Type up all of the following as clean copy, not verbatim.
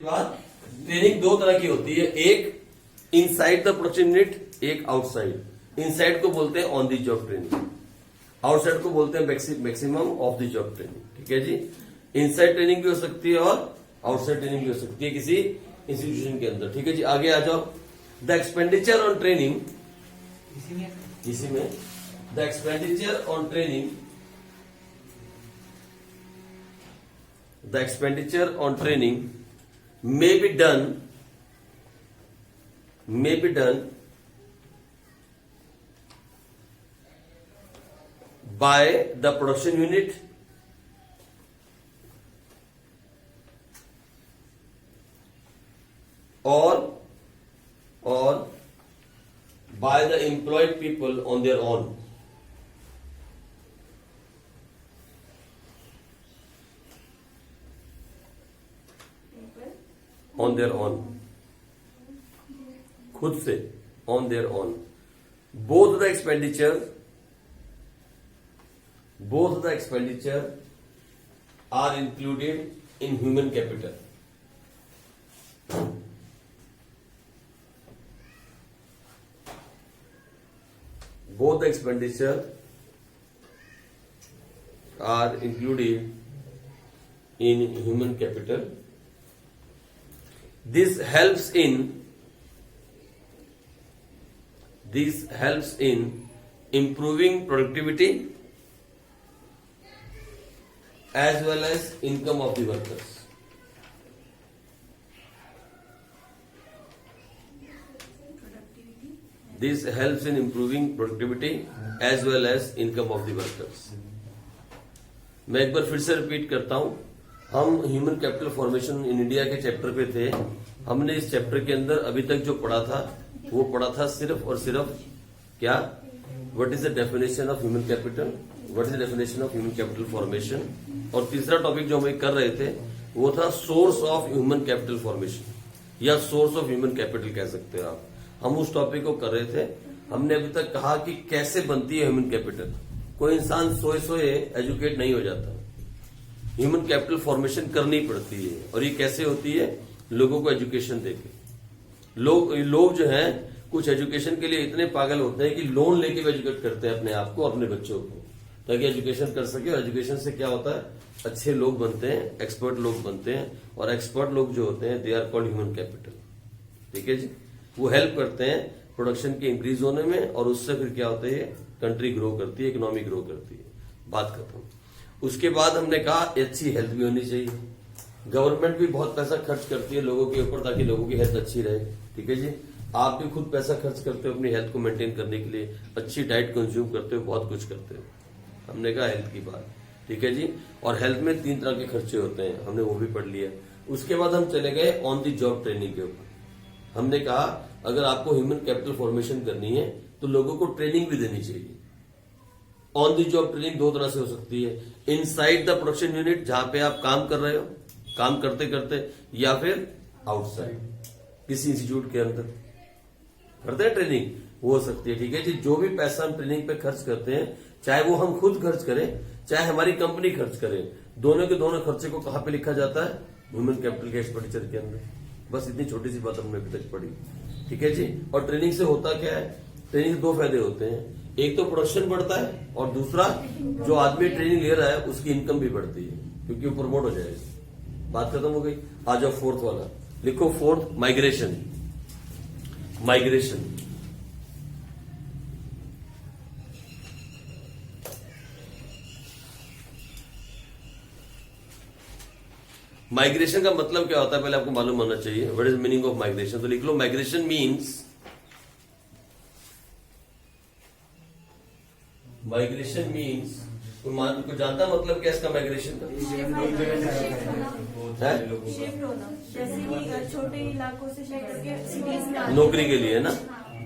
बाद ट्रेनिंग दो तरह की होती है, एक इनसाइड द प्रोडक्शन यूनिट, एक आउटसाइड। इनसाइड को बोलते हैं on the job training, outside को बोलते हैं maximum of the job training. ठीक है जी। इनसाइड ट्रेनिंग भी हो सकती है और आउटसाइड ट्रेनिंग भी हो सकती है किसी इंस्टीट्यूशन के अंदर। ठीक है जी, आगे आ जाओ। द एक्सपेंडिचर ऑन ट्रेनिंग, इसी में the expenditure on training, the expenditure on training may be done by the production unit or by the employed people on their own. On their own, खुद से, on their own. Both the expenditure are included in human capital. Both the expenditure are included in human capital. This helps in improving productivity as well as income of the workers. This helps in improving productivity as well as income of the workers. मैं एक बार फिर से repeat करता हूं। हम human capital formation in India के chapter पे थे। हमने इस चैप्टर के अंदर अभी तक जो पढ़ा था वो पढ़ा था सिर्फ और सिर्फ क्या, what is the definition of human capital, what is the definition of human capital formation, और तीसरा टॉपिक जो हम कर रहे थे वो था source of human capital formation या सोर्स ऑफ ह्यूमन कैपिटल कह सकते हो आप। हम उस टॉपिक को कर रहे थे। हमने अभी तक कहा कि कैसे बनती है ह्यूमन कैपिटल। कोई इंसान सोए एजुकेट नहीं हो जाता, ह्यूमन कैपिटल फॉर्मेशन करनी पड़ती है। और ये कैसे होती है, लोगों को एजुकेशन देके। लोग जो हैं कुछ एजुकेशन के लिए इतने पागल होते हैं कि लोन लेके भी एजुकेट करते हैं अपने आप को, अपने बच्चों को, ताकि एजुकेशन कर सके। और एजुकेशन से क्या होता है, अच्छे लोग बनते हैं, एक्सपर्ट लोग बनते हैं। और एक्सपर्ट लोग जो होते हैं they are called human capital. ठीक है जी। वो हेल्प करते हैं प्रोडक्शन के इंक्रीज होने में, और उससे फिर क्या होता है, कंट्री ग्रो करती है, इकोनॉमी ग्रो करती है। बात खत्म। उसके बाद हमने कहा अच्छी हेल्थ भी होनी चाहिए। गवर्नमेंट भी बहुत पैसा खर्च करती है लोगों के ऊपर ताकि लोगों की हेल्थ अच्छी रहे। ठीक है जी। आप भी खुद पैसा खर्च करते हो अपनी हेल्थ को मेंटेन करने के लिए, अच्छी डाइट कंज्यूम करते हो, बहुत कुछ करते हो। हमने कहा हेल्थ की बात। ठीक है जी। और हेल्थ में 3 तरह के खर्चे होते हैं, हमने वो भी पढ़ लिया। उसके बाद हम चले गए ऑन द जॉब ट्रेनिंग के ऊपर। हमने कहा अगर आपको ह्यूमन कैपिटल फॉर्मेशन करनी है तो लोगों को ट्रेनिंग भी देनी चाहिए। ऑन द जॉब ट्रेनिंग 2 तरह से हो सकती है, इनसाइड द प्रोडक्शन यूनिट जहां पे आप काम कर रहे हो, काम करते करते, या फिर आउटसाइड किसी इंस्टीट्यूट के अंदर करते हैं ट्रेनिंग, वो हो सकती है। ठीक है जी। जो भी पैसा हम ट्रेनिंग पे खर्च करते हैं, चाहे वो हम खुद खर्च करें चाहे हमारी कंपनी खर्च करे, दोनों के दोनों खर्चे को कहां पे लिखा जाता है, ह्यूमन कैपिटल के एक्सपेंडिचर के अंदर। बस इतनी छोटी सी बात हमने अभी तक पढ़ी। ठीक है जी। और ट्रेनिंग से होता क्या है, ट्रेनिंग से 2 फायदे होते हैं। एक तो प्रोडक्शन बढ़ता है, और दूसरा जो आदमी ट्रेनिंग ले रहा है उसकी इनकम भी बढ़ती है, क्योंकि वो प्रमोट हो जाएगा। बात खत्म हो गई। आ जाओ 4th वाला, लिखो 4th, माइग्रेशन। माइग्रेशन माइग्रेशन का मतलब क्या होता है पहले आपको मालूम होना चाहिए। What is meaning of migration. तो लिख लो, माइग्रेशन मीन्स, माइग्रेशन मीन्स, को जानता मतलब क्या इसका माइग्रेशन का? छोटे इलाकों से सिटीज में नौकरी के लिए है ना,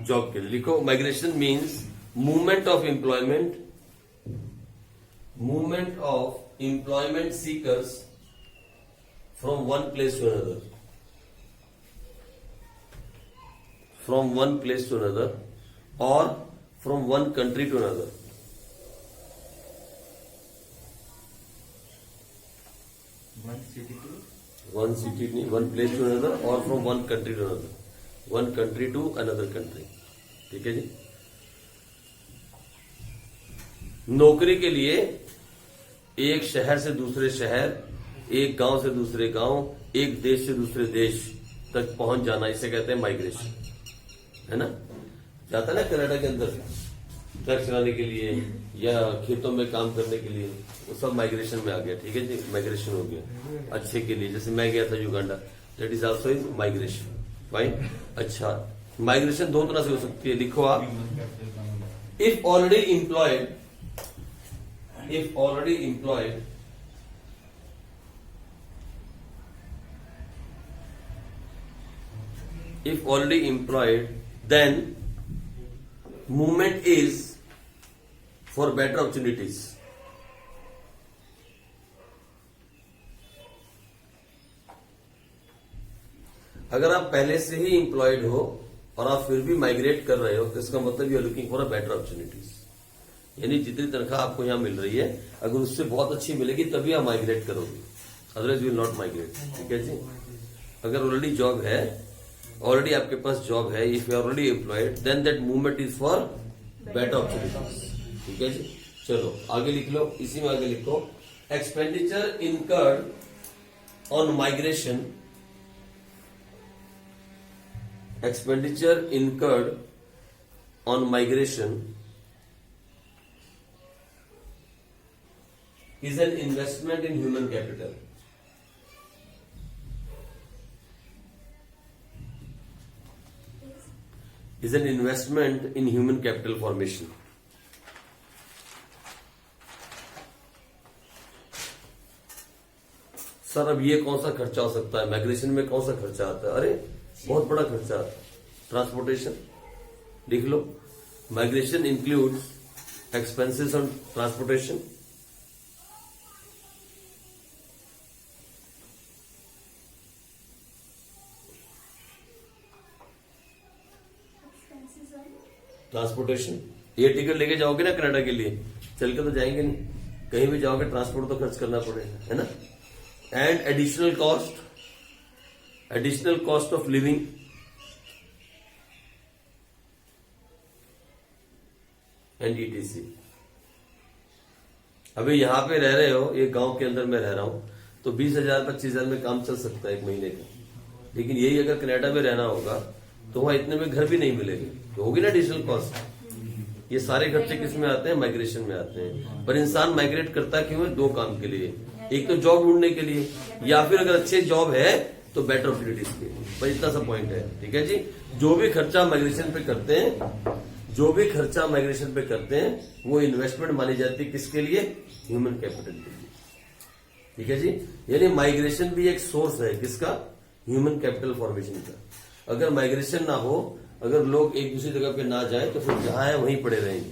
जॉब के लिए। लिखो, migration means movement of employment seekers from one place to another, from one place to another or from one country to another. One city to one city नहीं, वन प्लेस टू अनदर और from one country to another, one country to another country. ठीक है जी। नौकरी के लिए एक शहर से दूसरे शहर, एक गांव से दूसरे गांव, एक देश से दूसरे देश तक पहुंच जाना, इसे कहते हैं माइग्रेशन, है ना। जाता है ना कनाडा के अंदर ट्रक चलाने के लिए या खेतों में काम करने के लिए, वो सब माइग्रेशन में आ गया। ठीक है जी, माइग्रेशन हो गया अच्छे के लिए। जैसे मैं गया था Uganda, that is also is migration. Fine. अच्छा, माइग्रेशन दो तरह से हो सकती है, लिखो आप। If already employed, if already employed, then movement is for better opportunities. अगर आप पहले से ही एम्प्लॉयड हो और आप फिर भी माइग्रेट कर रहे हो तो इसका मतलब you are looking for a better opportunities, यानी जितनी तनख्वाह आपको यहां मिल रही है अगर उससे बहुत अच्छी मिलेगी तभी आप माइग्रेट करोगे, अदरवाइज विल नॉट माइग्रेट। ठीक है जी। अगर ऑलरेडी जॉब है, ऑलरेडी आपके पास जॉब है, if you are already employed then that movement is for better opportunities. ठीक है जी। चलो आगे लिख लो, इसी में आगे लिखो, expenditure incurred on migration, expenditure incurred on migration is an investment in human capital. Is an investment in human capital formation. Sir अब ये कौन सा खर्चा हो सकता है, माइग्रेशन में कौन सा खर्चा आता है? अरे बहुत बड़ा खर्चा आता है, ट्रांसपोर्टेशन। लिख लो, migration includes expenses on transportation, transportation. ये टिकट लेके जाओगे ना कनाडा के लिए, चल के तो जाएंगे नहीं, कहीं भी जाओगे ट्रांसपोर्ट तो खर्च करना पड़ेगा, है ना। And additional cost, additional cost of living, and etc. अभी यहां पे रह रहे हो, एक गांव के अंदर मैं रह रहा हूं, तो 20,000 25,000 में काम चल सकता है एक महीने का, लेकिन यही अगर कनाडा में रहना होगा तो वहां इतने में घर भी नहीं मिलेगी, तो होगी ना एडिशनल कॉस्ट। ये सारे खर्चे किस में आते हैं? माइग्रेशन में आते हैं। पर इंसान माइग्रेट करता क्यों है? दो काम के लिए, एक तो जॉब ढूंढने के लिए, या फिर अगर अच्छे जॉब है तो बेटर अपॉर्चुनिटीज के लिए। बस इतना सा पॉइंट है। ठीक है जी। जो भी खर्चा माइग्रेशन पे करते हैं, जो भी खर्चा माइग्रेशन पे करते हैं वो इन्वेस्टमेंट मानी जाती है किसके लिए? ह्यूमन कैपिटल के लिए। ठीक है जी। यानी माइग्रेशन भी एक सोर्स है किसका? ह्यूमन कैपिटल फॉर्मेशन का। अगर माइग्रेशन ना हो, अगर लोग एक दूसरी जगह पे ना जाए तो फिर जहां है वहीं पड़े रहेंगे,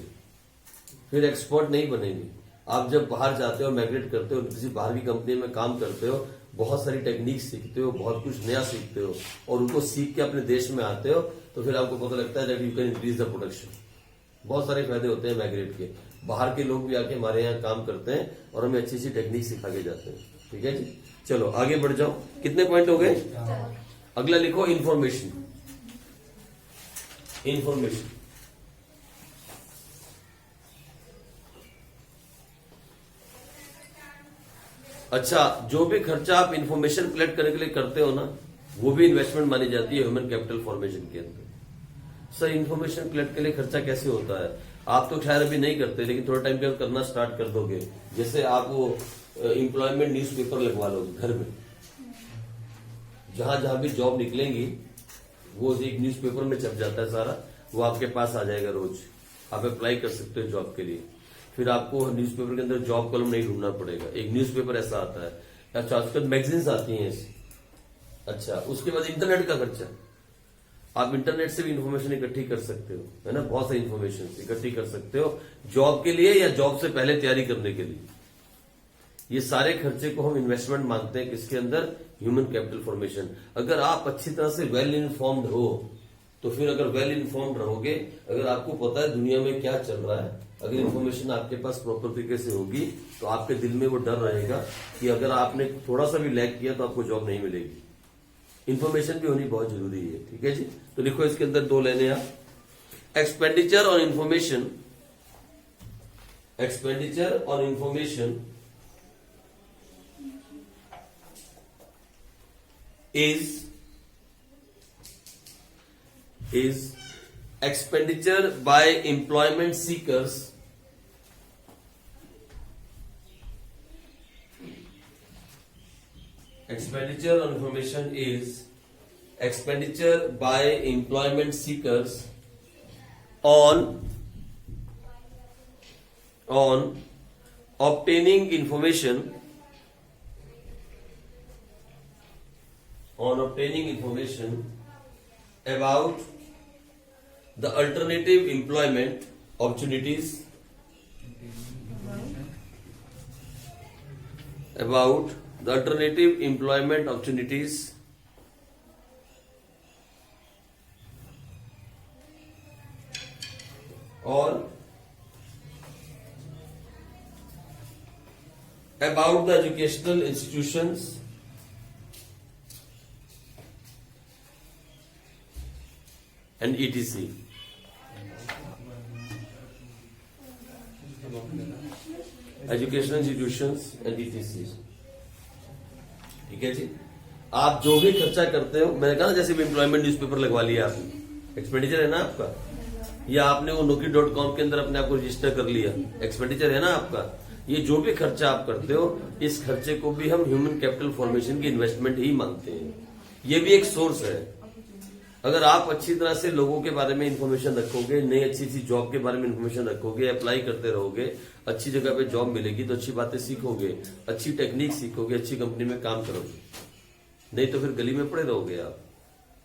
फिर एक्सपर्ट नहीं बनेंगे। आप जब बाहर जाते हो, माइग्रेट करते हो, किसी बाहर की कंपनी में काम करते हो, बहुत सारी टेक्निक सीखते हो, बहुत कुछ नया सीखते हो और उनको सीख के अपने देश में आते हो, तो फिर आपको पता लगता है that you can increase the production. बहुत सारे फायदे होते हैं माइग्रेट के। बाहर के लोग भी आके हमारे यहाँ काम करते हैं और हमें अच्छी अच्छी टेक्निक सिखा के जाते हैं। ठीक है जी। चलो आगे बढ़ जाओ। कितने पॉइंट हो गए? अगला लिखो, इंफॉर्मेशन। इंफॉर्मेशन, अच्छा, जो भी खर्चा आप इंफॉर्मेशन कलेक्ट करने के लिए करते हो ना, वो भी इन्वेस्टमेंट मानी जाती है ह्यूमन कैपिटल फॉर्मेशन के अंदर। सर इन्फॉर्मेशन कलेक्ट के लिए खर्चा कैसे होता है? आप तो शायद अभी नहीं करते, लेकिन थोड़ा टाइम पे करना स्टार्ट कर दोगे। जैसे आप वो एम्प्लॉयमेंट न्यूज़पेपर लगवा लोगे घर में, जहां जहां भी जॉब निकलेंगी वो एक न्यूज़पेपर में छप जाता है सारा, वो आपके पास आ जाएगा रोज। आप अप्लाई कर सकते हो जॉब के लिए। फिर आपको न्यूज़पेपर के अंदर जॉब कॉलम नहीं ढूंढना पड़ेगा, एक न्यूज़पेपर ऐसा आता है। अच्छा, आजकल मैगजीन्स आती हैं ऐसी। अच्छा, उसके बाद इंटरनेट का खर्चा, आप इंटरनेट से भी इंफॉर्मेशन इकट्ठी कर सकते हो, है ना। बहुत सारी इंफॉर्मेशन इकट्ठी कर सकते हो जॉब के लिए या जॉब से पहले तैयारी करने के लिए। ये सारे खर्चे को हम इन्वेस्टमेंट मानते हैं किसके अंदर? Human capital formation. अगर आप अच्छी तरह से वेल इन्फॉर्म्ड हो, तो फिर अगर वेल इन्फॉर्म्ड रहोगे, अगर आपको पता है दुनिया में क्या चल रहा है, अगर इन्फॉर्मेशन आपके पास प्रॉपर तरीके से होगी तो आपके दिल में वो डर रहेगा कि अगर आपने थोड़ा सा भी लैग किया तो आपको जॉब नहीं मिलेगी। इन्फॉर्मेशन भी होनी बहुत जरूरी है, ठीक है जी। तो लिखो इसके अंदर 2 लेने आप। Expenditure on information, expenditure on information is expenditure by employment seekers expenditure on information is expenditure by employment seekers on obtaining information about the alternative employment opportunities or about the educational institutions and etc. Educational institutions and etc. ठीक है जी। आप जो भी खर्चा करते हो, मैंने कहा ना जैसे भी एम्प्लॉयमेंट न्यूज़पेपर लगवा लिया आपने, एक्सपेंडिचर है ना आपका, या आपने वो Naukri.com के अंदर अपने आप को रजिस्टर कर लिया, एक्सपेंडिचर है ना आपका। ये जो भी खर्चा आप करते हो, इस खर्चे को भी हम ह्यूमन कैपिटल फॉर्मेशन की इन्वेस्टमेंट ही मानते हैं। ये भी एक सोर्स है। अगर आप अच्छी तरह से लोगों के बारे में इंफॉर्मेशन रखोगे, नई अच्छी सी जॉब के बारे में इंफॉर्मेशन रखोगे, अप्लाई करते रहोगे, अच्छी जगह पे जॉब मिलेगी तो अच्छी बातें सीखोगे, अच्छी टेक्निक सीखोगे, अच्छी कंपनी में काम करोगे। नहीं तो फिर गली में पड़े रहोगे, आप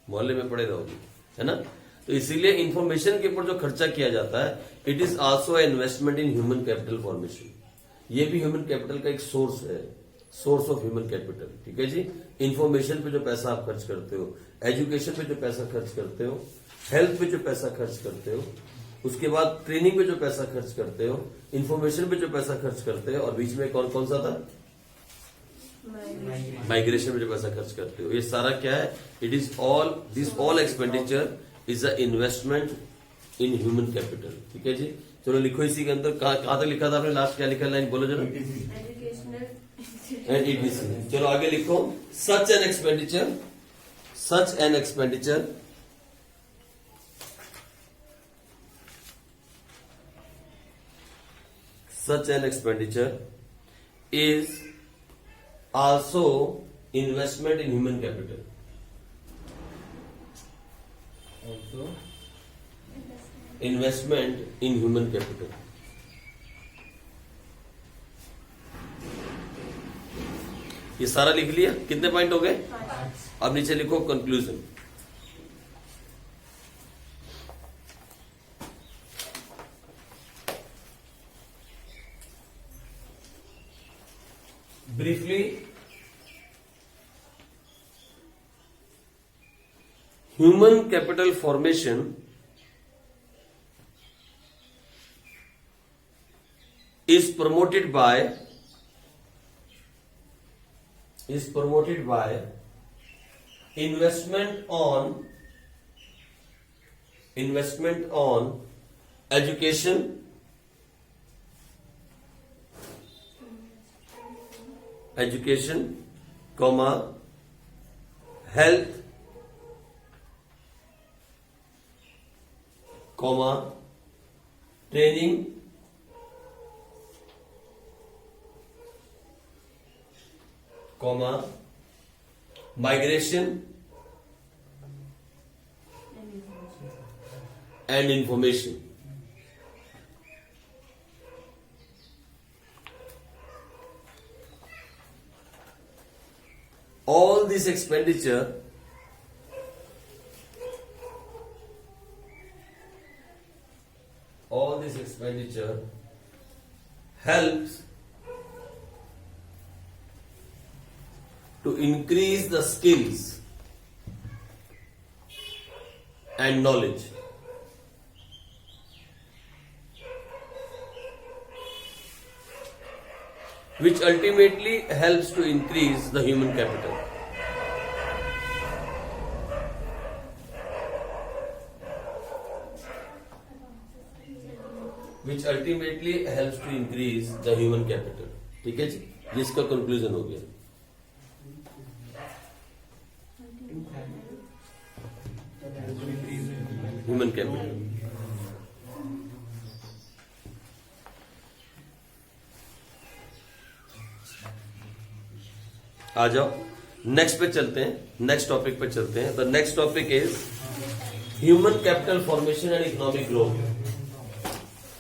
मोहल्ले में पड़े रहोगे, है ना। तो इसीलिए इंफॉर्मेशन के ऊपर जो खर्चा किया जाता है, it is also investment in human capital formation. ये भी ह्यूमन कैपिटल का एक सोर्स है, सोर्स ऑफ ह्यूमन कैपिटल। ठीक है जी। इंफॉर्मेशन पे जो पैसा आप खर्च करते हो, एजुकेशन पे जो पैसा खर्च करते हो, हेल्थ पे जो पैसा खर्च करते हो, उसके बाद ट्रेनिंग पे जो पैसा खर्च करते हो, इंफॉर्मेशन पे जो पैसा खर्च करते हो, और बीच में कौन कौन सा था, माइग्रेशन पे जो पैसा खर्च करते हो, ये सारा क्या है, it is all, this all expenditure is a investment in human capital. ठीक है जी। चलो लिखो इसी के अंदर, कहां तक लिखा था आपने, लास्ट क्या लिखा, लाइन बोलो जरा, एंड etc. चलो आगे लिखो, such an expenditure, such an expenditure is also investment in human capital. Also investment in human capital. ये सारा लिख लिया, कितने पॉइंट हो गए। अब नीचे लिखो conclusion. Briefly, human capital formation is promoted by investment on education, comma, health, comma, training, comma, migration and information. All this expenditure helps to increase the skills and knowledge which ultimately helps to increase the human capital. Which ultimately helps to increase the human capital. ठीक है जी, जिसका conclusion हो गया. Human capital. आ जाओ next पे चलते हैं, next topic पे चलते हैं. The next topic is human capital formation and economic growth.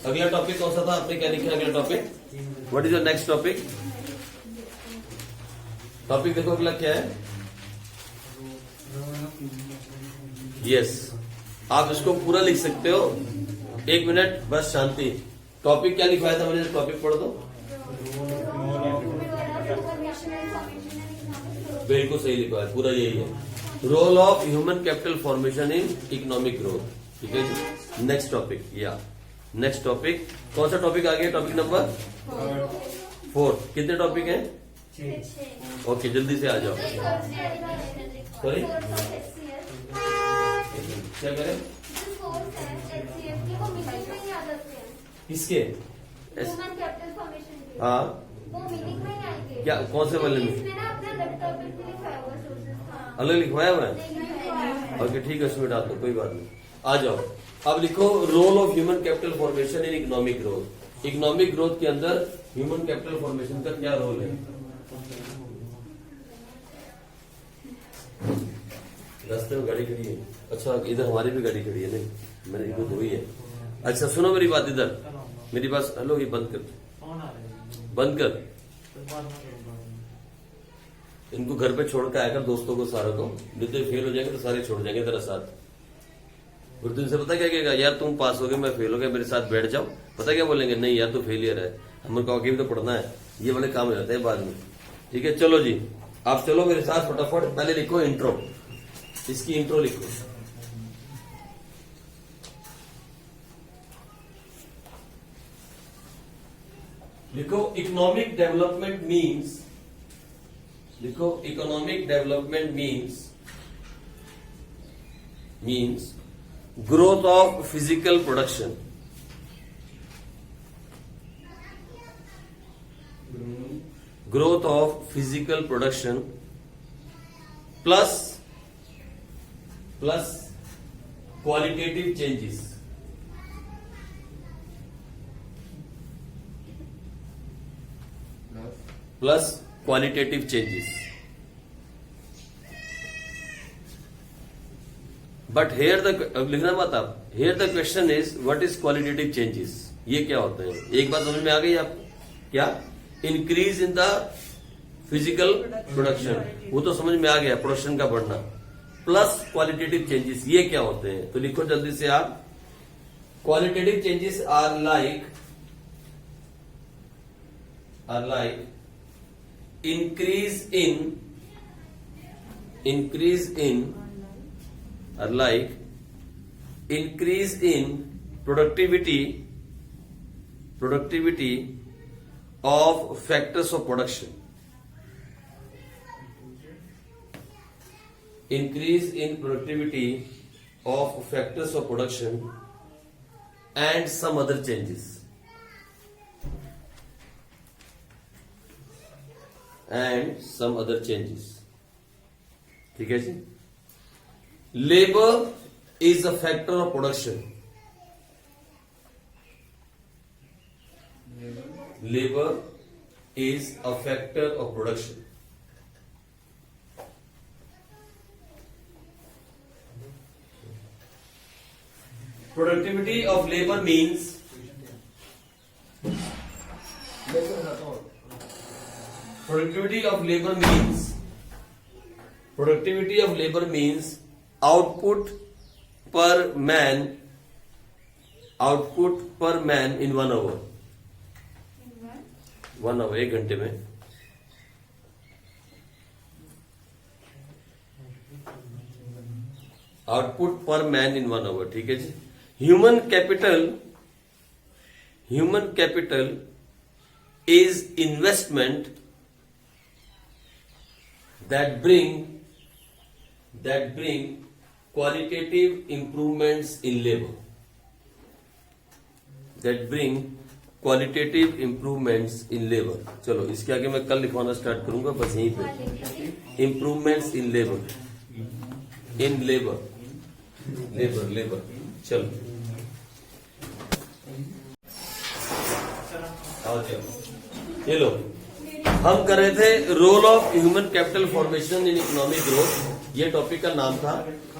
अगला टॉपिक कौन सा था, आपने क्या लिखा अगला topic? What is your next topic? Topic देखो अगला क्या है. यस, आप इसको पूरा लिख सकते हो. 1 मिनट बस शांति. टॉपिक क्या लिखवाया था मैंने, टॉपिक पढ़ दो. बिल्कुल सही लिखा है, पूरा यही है. Role of human capital formation in economic growth. ठीक है जी, नेक्स्ट टॉपिक. या नेक्स्ट टॉपिक कौन सा टॉपिक आ गया? Topic number 4. कितने टॉपिक हैं? 6. ओके, जल्दी से आ जाओ. सॉरी, क्या करें? किसके? हाँ, क्या कौन से वाले में अलग लिखवाया हुआ है? ओके ठीक है, उसमें डाल दो, कोई बात नहीं. आ जाओ, अब लिखो role of human capital formation in economic growth. Economic growth के अंदर ह्यूमन कैपिटल फॉर्मेशन का क्या रोल है? रास्ते में गाड़ी खड़ी है. अच्छा, इधर हमारी भी गाड़ी खड़ी है. नहीं, मैंने इधर धोई है. अच्छा सुनो मेरी बात, इधर मेरी बात. हेलो, ये बंद कर, बंद कर. इनको घर पे छोड़ के आया कर, दोस्तों को सारों को. नहीं तो फेल हो जाएंगे तो सारे छोड़ जाएंगे तेरा साथ. फिर तुमसे पता क्या कहेगा, यार तुम पास हो गए मैं फेल हो गया, मेरे साथ बैठ जाओ. पता क्या बोलेंगे, नहीं यार तू फेलियर है, हमें कहो कि भी तो पढ़ना है. ये वाले काम हो जाते हैं बाद में. ठीक है, चलो जी, आप चलो मेरे साथ फटाफट. पहले लिखो इंट्रो, इसकी इंट्रो लिखो. लिखो इकोनॉमिक डेवलपमेंट मीन्स. लिखो economic development means growth of physical production. Growth of physical production plus qualitative changes. Plus qualitative changes. But here the, लिखना मत आप. Here the question is what is qualitative changes. ये क्या होते हैं? एक बात समझ में आ गई आप? क्या? Increase in the physical production, वो तो समझ में आ गया, प्रोडक्शन का बढ़ना. प्लस क्वालिटेटिव चेंजेस, ये क्या होते हैं? तो लिखो जल्दी से आप. Qualitative changes are like increase in productivity of factors of production. Increase in productivity of factors of production and some other changes. ठीक है जी. Labour is a factor of production. Labour is a factor of production. Productivity of labour means, productivity of labor means output per man in 1 hour. 1 hour, 1 घंटे में. Output पर man in 1 hour. ठीक है जी. Human capital is investment that bring qualitative improvements in labor. That bring qualitative improvements in labour. चलो इसके आगे मैं कल लिखवाना स्टार्ट करूंगा, बस यहीं पे इंप्रूवमेंट्स इन लेबर. लेबर. चलो आओ जाओ. ये लो, हम कर रहे थे role of human capital formation in economic growth. ये टॉपिक का नाम था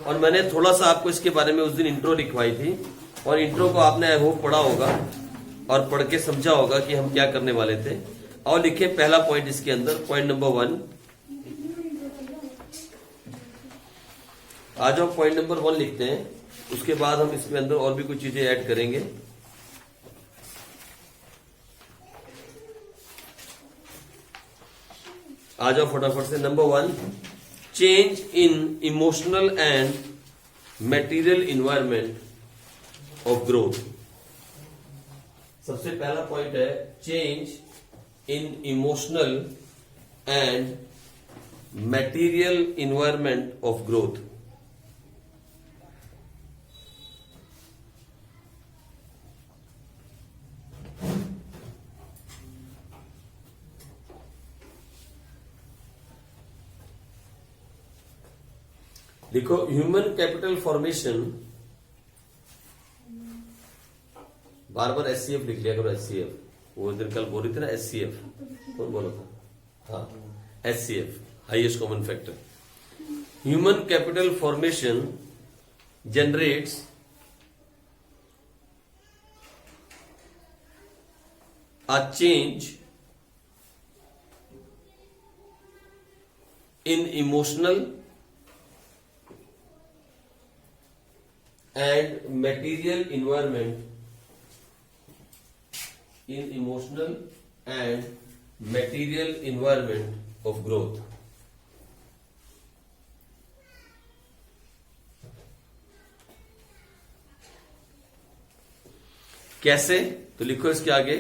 और मैंने थोड़ा सा आपको इसके बारे में उस दिन इंट्रो लिखवाई थी और इंट्रो को आपने आई होप पढ़ा होगा और पढ़ के समझा होगा कि हम क्या करने वाले थे. और लिखे पहला पॉइंट इसके अंदर, पॉइंट नंबर 1. आज हम पॉइंट नंबर 1 लिखते हैं, उसके बाद हम इसके अंदर और भी कुछ चीजें ऐड करेंगे. आ जाओ फटाफट से. Number 1, change in emotional and material environment of growth. सबसे पहला पॉइंट है change in emotional and material environment of growth. देखो, ह्यूमन कैपिटल फॉर्मेशन, बार बार एचसीएफ लिख लिया करो. एचसीएफ वो दिन कल बोल रही थी ना, एचसीएफ कौन बोला था? हाँ, HCF, highest common factor. Human capital formation generates a change in emotional and material environment of growth. कैसे? तो लिखो इसके आगे,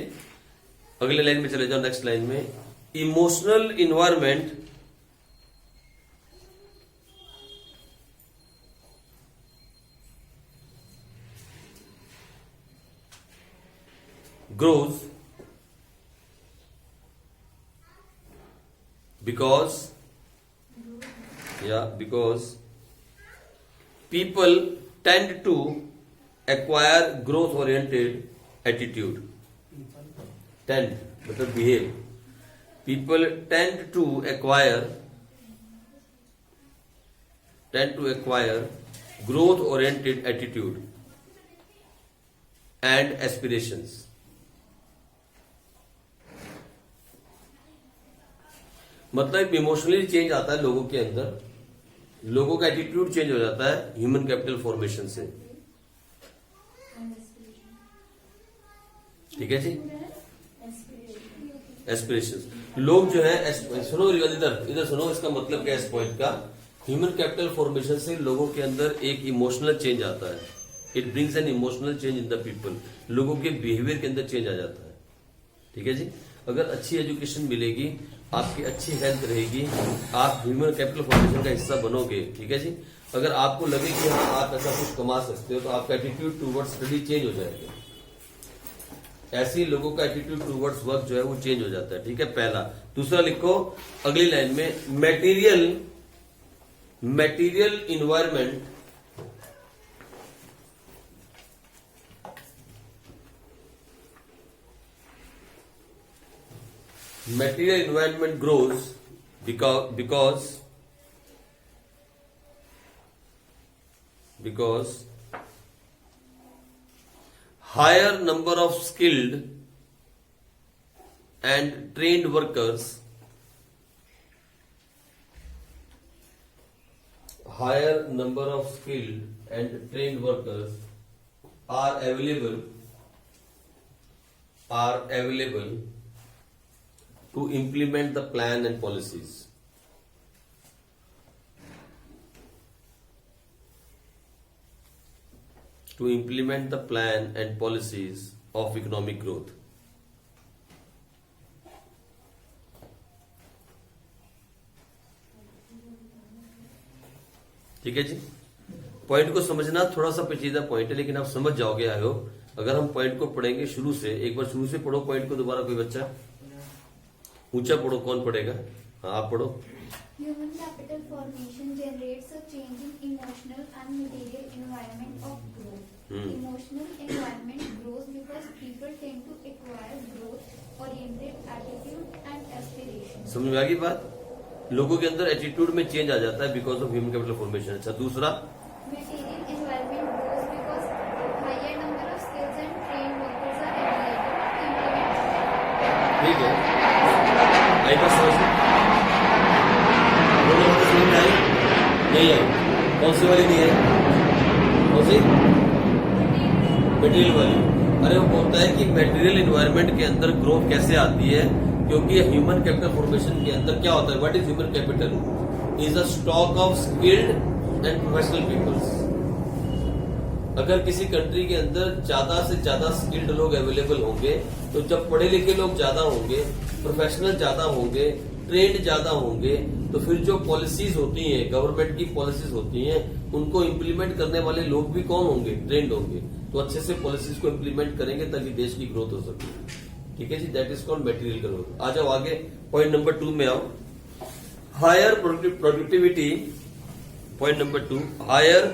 अगले लाइन में चले जाओ. नेक्स्ट लाइन में, emotional environment grows because people tend to acquire growth oriented attitude. Tend मतलब behave. People tend to acquire growth oriented attitude and aspirations. मतलब इमोशनली चेंज आता है लोगों के अंदर, लोगों का एटीट्यूड चेंज हो जाता है ह्यूमन कैपिटल फॉर्मेशन से. ठीक है जी. एस्पिरेशंस, लोग जो है, सुनो इधर सुनो, इसका मतलब क्या है इस पॉइंट का. ह्यूमन कैपिटल फॉर्मेशन से लोगों के अंदर एक इमोशनल चेंज आता है. It brings an emotional change in the people. लोगों के बिहेवियर के अंदर चेंज आ जाता है. ठीक है जी. अगर अच्छी एजुकेशन मिलेगी, आपकी अच्छी हेल्थ रहेगी, आप ह्यूमन कैपिटल फॉर्मेशन का हिस्सा बनोगे. ठीक है जी. अगर आपको लगे कि हाँ आप ऐसा कुछ कमा सकते हो, तो आपका एटीट्यूड टूवर्ड्स स्टडी चेंज हो जाएगा. ऐसे ही लोगों का एटीट्यूड टूवर्ड्स वर्क जो है वो चेंज हो जाता है. ठीक है, पहला. दूसरा लिखो अगली लाइन में, material environment grows because higher number of skilled and trained workers are available to implement the plan and policies. Of economic growth. ठीक है जी। पॉइंट को समझना थोड़ा सा पेचीदा पॉइंट है, लेकिन आप समझ जाओगे आयो। अगर हम पॉइंट को पढ़ेंगे शुरू से, एक बार शुरू से पढ़ो पॉइंट को दोबारा, कोई बच्चा ऊंचा पढ़ो, कौन पढ़ेगा? हाँ आप पढ़ो। Human capital formation generates a changing emotional and material environment of growth. Emotional environment grows because people tend to acquire growth-oriented attitude and aspiration. समझ में आ गई बात? लोगों के अंदर एटीट्यूड में चेंज आ जाता है because of human capital formation. अच्छा दूसरा, Material environment grows because higher number of skills and trained workers are available to implement. ठीक है, आई बात समझ में? दोनों बातें समझ में आई? नहीं आई? कौन सी वाली नहीं आई? कौन सी? मटेरियल वाली। अरे वो बोलता है कि मटेरियल एनवायरनमेंट के अंदर ग्रोथ कैसे आती है, क्योंकि ह्यूमन कैपिटल फॉर्मेशन के अंदर क्या होता है? What is human capital? Is a stock of skilled and professional peoples. अगर किसी कंट्री के अंदर ज्यादा से ज्यादा स्किल्ड लोग अवेलेबल होंगे, तो जब पढ़े लिखे लोग ज्यादा होंगे, प्रोफेशनल ज्यादा होंगे, ट्रेंड ज्यादा होंगे, तो फिर जो पॉलिसीज होती हैं, गवर्नमेंट की पॉलिसीज होती हैं, उनको इम्प्लीमेंट करने वाले लोग भी कौन होंगे? ट्रेंड होंगे। तो अच्छे से पॉलिसीज को इम्प्लीमेंट करेंगे ताकि देश की ग्रोथ हो सके। ठीक है जी, that is called material growth. आ जाओ आगे, पॉइंट नंबर 2 में आओ। Higher productivity, point number 2, higher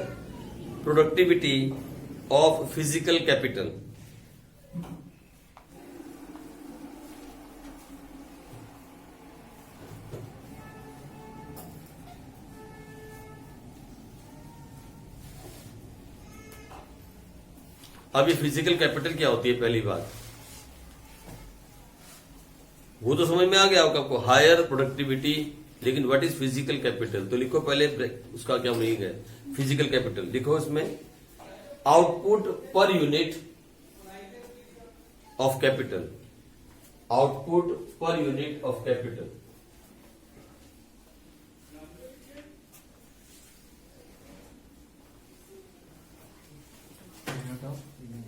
productivity of physical capital. अब ये फिजिकल कैपिटल क्या होती है? पहली बात वो तो समझ में आ गया आपको, हायर प्रोडक्टिविटी। लेकिन व्हाट इज फिजिकल कैपिटल? तो लिखो पहले उसका क्या मीनिंग है। फिजिकल कैपिटल लिखो इसमें, output per unit of capital, output per unit of capital.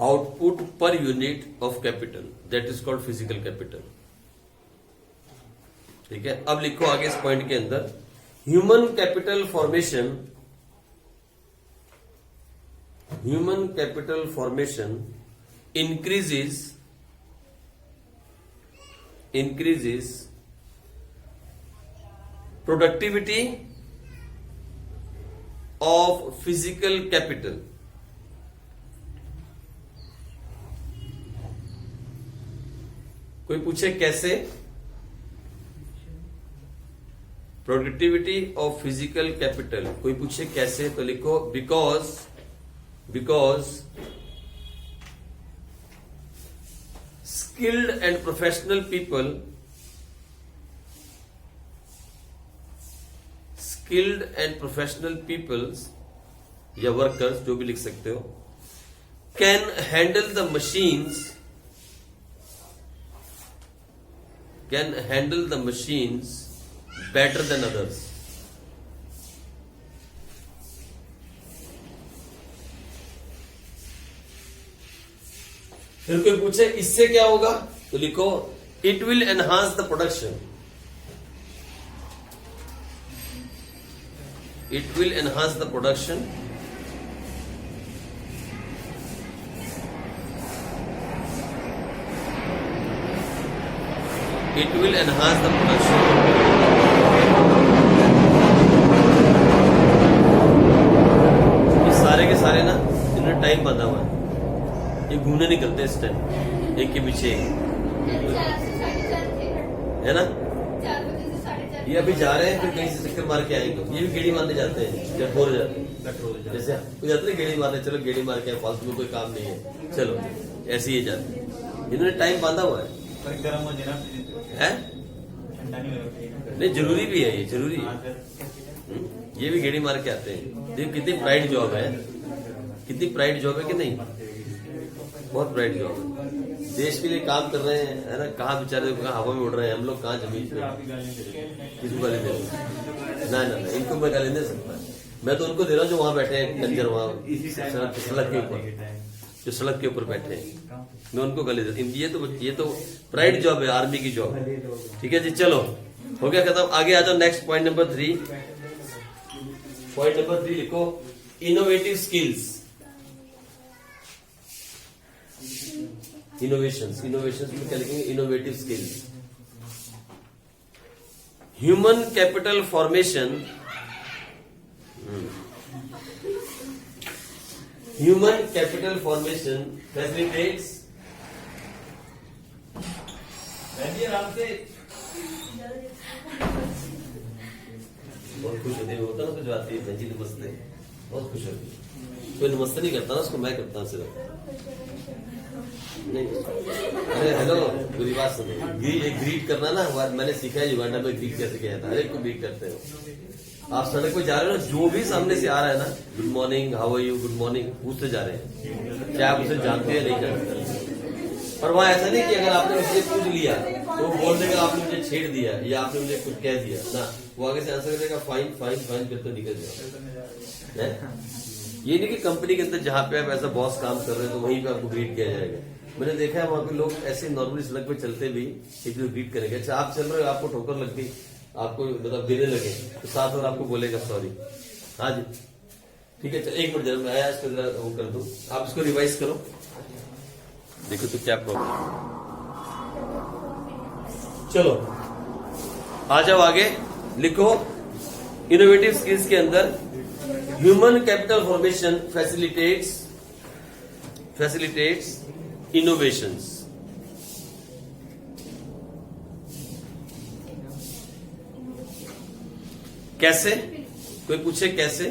Output per unit of capital, that is called physical capital. ठीक है, अब लिखो आगे इस पॉइंट के अंदर, human capital formation, human capital formation increases productivity of physical capital। कोई पूछे कैसे? प्रोडक्टिविटी ऑफ फिजिकल कैपिटल, कोई पूछे कैसे? तो लिखो because skilled and professional people, skilled and professional peoples या वर्कर्स जो भी लिख सकते हो, can handle the machines, can handle the machines better than others। फिर कोई पूछे इससे क्या होगा? तो लिखो it will enhance the production, it will enhance the production, it will enhance the production. ये सारे के सारे ना इन्होंने टाइम बांधा हुआ है, ये घूमने निकलते हैं इस टाइम, एक के पीछे एक, 4 से 4:30 थे, है ना? 4 बजे से 4:30। ये अभी जा रहे हैं, फिर कहीं से चक्कर मार के आएंगे। ये भी गेड़ी मारने जाते हैं जब बोर हो जाते हैं, जैसे कोई जाते हैं गेड़ी मारने, चलो गेड़ी मार के आए, फालतू में कोई काम नहीं है, चलो ऐसे ही जाते हैं। इन्होंने टाइम बांधा हुआ है, नहीं जरूरी भी है, ये जरूरी है। ये भी गेड़ी मार के आते हैं। देखिए कितनी प्राइड जॉब है, कितनी प्राइड जॉब है कि नहीं? बहुत प्राइड जॉब है। देश के लिए काम कर रहे हैं, है ना? कहाँ बेचारे कहाँ हवा में उड़ रहे हैं, हम लोग कहाँ जमीन पे। किसको गाली दे रहे? ना, इनको मैं गाली नहीं दे सकता। मैं तो उनको दे रहा हूँ जो वहां बैठे हैं कंजर, वहां सड़क के ऊपर, जो सड़क के ऊपर बैठे हैं, मैं उनको गाली दे। ये तो प्राइड जॉब है, आर्मी की जॉब। ठीक है जी, चलो हो गया खत्म। आगे आ जाओ, next point number 3। Point number 3 लिखो, इनोवेटिव स्किल्स, इनोवेशंस में क्या लिखेंगे, innovative skills. Human capital formation, human capital formation facilitates, आराम से बहुत खुश होती है, होता ना कुछ बात है, बहन जी नमस्ते, बहुत खुश होती है। कोई नमस्ते नहीं करता ना, उसको मैं करता हूँ सिर्फ। नहीं, अरे हेलो, बुरी बात सुनो, ग्रीट करना ना, मैंने सीखा है युगांडा में ग्रीट कैसे किया था, हर एक को ग्रीट करते हो। आप सड़क पे जा रहे हो ना, जो भी सामने से आ रहा है ना, good morning, how are you, good morning, पूछते जा रहे हैं, क्या आप उसे जानते हैं नहीं जानते। पर वहां ऐसा नहीं कि अगर आपने मुझसे पूछ लिया तो वो बोल देगा आपने मुझे छेड़ दिया या आपने मुझे कुछ कह दिया ना, वो आगे से आंसर करेगा फाइन फाइन फाइन करते निकल जाएगा। ये नहीं कि कंपनी के अंदर जहां पे आप ऐसा बॉस काम कर रहे हो तो वहीं पे आपको ग्रीट किया जाएगा। मैंने देखा है वहां पे लोग ऐसे नॉर्मली सड़क पे चलते भी एक दूसरे ग्रीट करेंगे। अच्छा आप चल रहे हो, आपको ठोकर लग गई, आपको मतलब देने लगे तो साथ और आपको बोलेगा सॉरी, हाँ जी ठीक है, एक मिनट जरा मैं आया इसको जरा वो कर दूं, आप इसको रिवाइज करो, देखो तो क्या प्रॉब्लम। चलो आ जाओ आगे, लिखो इनोवेटिव स्किल्स के अंदर human capital formation facilitates innovations. कैसे, कोई पूछे कैसे?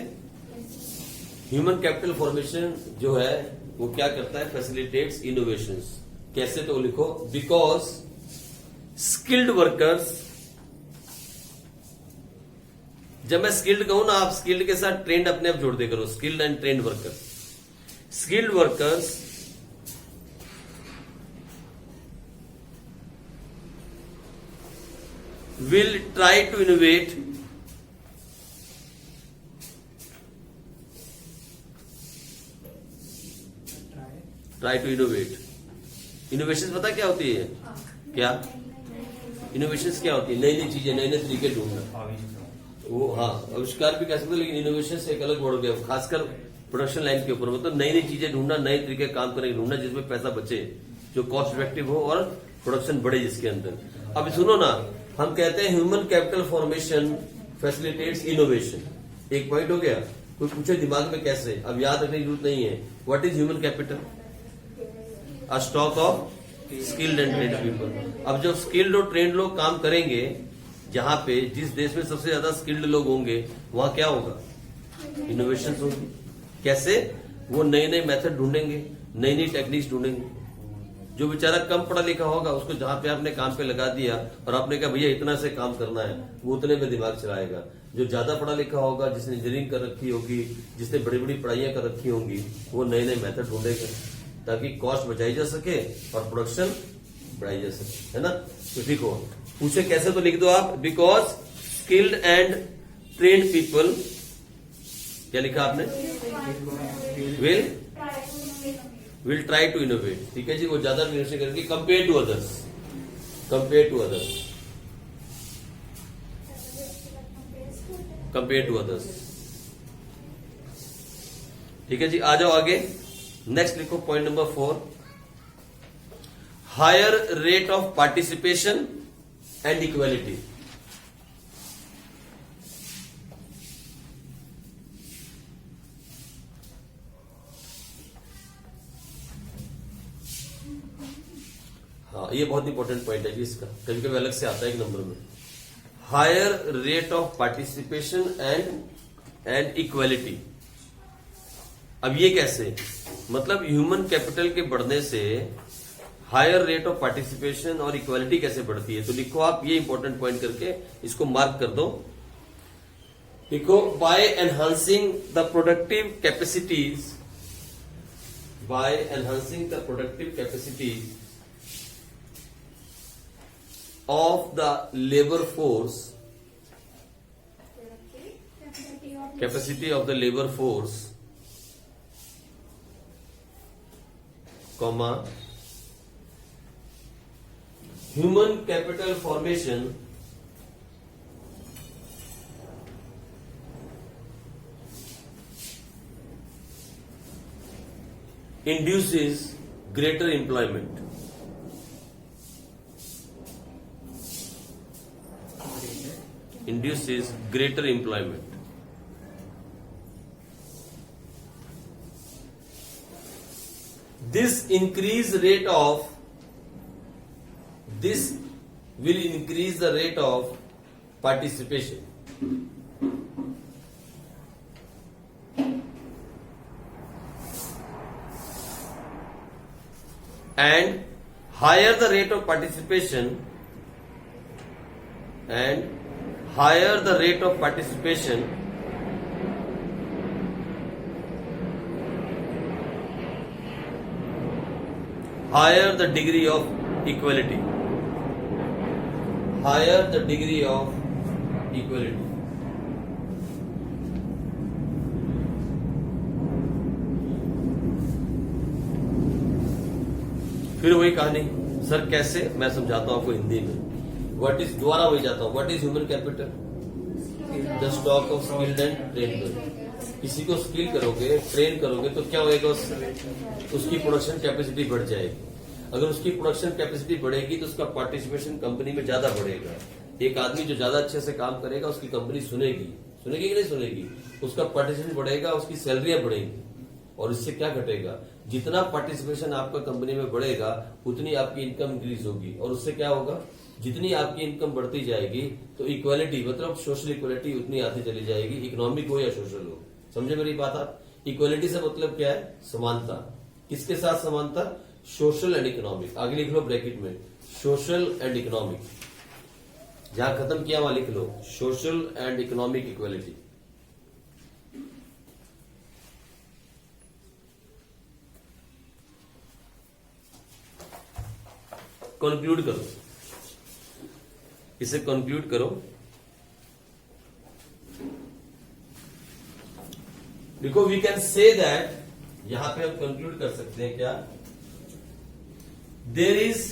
ह्यूमन कैपिटल फॉर्मेशन जो है वो क्या करता है, फैसिलिटेट्स इनोवेशंस। कैसे, तो लिखो बिकॉज स्किल्ड वर्कर्स, जब मैं स्किल्ड कहूं ना, आप स्किल्ड के साथ ट्रेंड अपने आप जोड़ दे करो, skilled and trend workers. Skilled workers will try to innovate innovation पता क्या होती है? क्या इनोवेशंस क्या होती है? नई नई चीजें, नए नए तरीके ढूंढना, वो हाँ आविष्कार भी कह सकते, लेकिन इनोवेशन से एक अलग वर्ड हो गया, खासकर प्रोडक्शन लाइन के ऊपर। मतलब नई नई चीजें ढूंढना, नए तरीके काम करके ढूंढना जिसमें पैसा बचे, जो कॉस्ट इफेक्टिव हो और प्रोडक्शन बढ़े जिसके अंदर। अब सुनो ना, हम कहते हैं human capital formation facilitates innovation, एक पॉइंट हो गया। कोई पूछे दिमाग में कैसे, अब याद रखने की जरूरत नहीं है। What is human capital? A stock of skilled and trend people. अब जब स्किल्ड और ट्रेंड लोग काम करेंगे, जहां पे जिस देश में सबसे ज्यादा स्किल्ड लोग होंगे वहां क्या होगा, इनोवेशन होगी। कैसे? वो नए नए मेथड ढूंढेंगे, नई नई टेक्निक्स ढूंढेंगे। जो बेचारा कम पढ़ा लिखा होगा उसको जहां पे आपने काम पे लगा दिया और आपने कहा भैया इतना से काम करना है, वो उतने में दिमाग चलाएगा। जो ज्यादा पढ़ा लिखा होगा, जिसने इंजीनियरिंग कर रखी होगी, जिसने बड़ी बड़ी पढ़ाइयां कर रखी होंगी, वो नए नए मेथड ढूंढेगा ताकि कॉस्ट बचाई जा सके और प्रोडक्शन बढ़ाई जा सके, है ना। तो ठीक हो, पूछे कैसे तो लिख दो आप, because skilled and trained people, क्या लिखा आपने, विल ट्राई टू इनोवेट। ठीक है जी, वो ज्यादा इनोवेशन करेंगे compare to others, compare to others, compare to others. ठीक है जी, आ जाओ आगे, नेक्स्ट लिखो point number 4, higher rate of participation and equality. हाँ, ये बहुत इंपॉर्टेंट पॉइंट है जी इसका, कभी कभी अलग से आता है एक नंबर में। Higher rate of participation and equality. अब ये कैसे, मतलब ह्यूमन कैपिटल के बढ़ने से हायर रेट ऑफ पार्टिसिपेशन और इक्वालिटी कैसे बढ़ती है? तो लिखो आप, ये इंपॉर्टेंट पॉइंट करके इसको मार्क कर दो। लिखो, bye enhancing the productive capacities, bye enhancing the productive capacities of the labor force, capacity of the labor force, comma, human capital formation induces greater employment. Induces greater employment. This will increase the rate of participation. And higher the rate of participation, higher the degree of equality. Higher the degree of equality. फिर वही कहानी, sir कैसे? मैं समझाता हूं आपको हिंदी में. दोबारा वही जाता हूं. What is human capital? The stock of skilled and train people. किसी को स्किल करोगे, ट्रेन करोगे तो क्या होएगा? उसकी प्रोडक्शन कैपेसिटी बढ़ जाएगी. अगर उसकी प्रोडक्शन कैपेसिटी बढ़ेगी तो उसका पार्टिसिपेशन कंपनी में ज्यादा बढ़ेगा. एक आदमी जो ज्यादा अच्छे से काम करेगा उसकी कंपनी सुनेगी कि नहीं सुनेगी? उसका पार्टिसिपेशन बढ़ेगा, उसकी सैलरियां बढ़ेंगी. और इससे क्या घटेगा? जितना पार्टिसिपेशन आपका कंपनी में बढ़ेगा उतनी आपकी इनकम इंक्रीज होगी. और उससे क्या होगा? जितनी आपकी इनकम बढ़ती जाएगी तो इक्वालिटी, मतलब सोशल इक्वालिटी उतनी आती चली जाएगी. इकोनॉमिक हो या सोशल हो. समझे मेरी बात आप? इक्वालिटी से मतलब क्या है? समानता. किसके साथ समानता? Social and economic. आगे लिख लो ब्रैकेट में, सोशल एंड इकोनॉमिक. जहां खत्म किया वहां लिख लो social and economic equality. Conclude करो, इसे कंक्लूड करो. देखो वी कैन से दैट, यहां पे हम कंक्लूड कर सकते हैं क्या? There is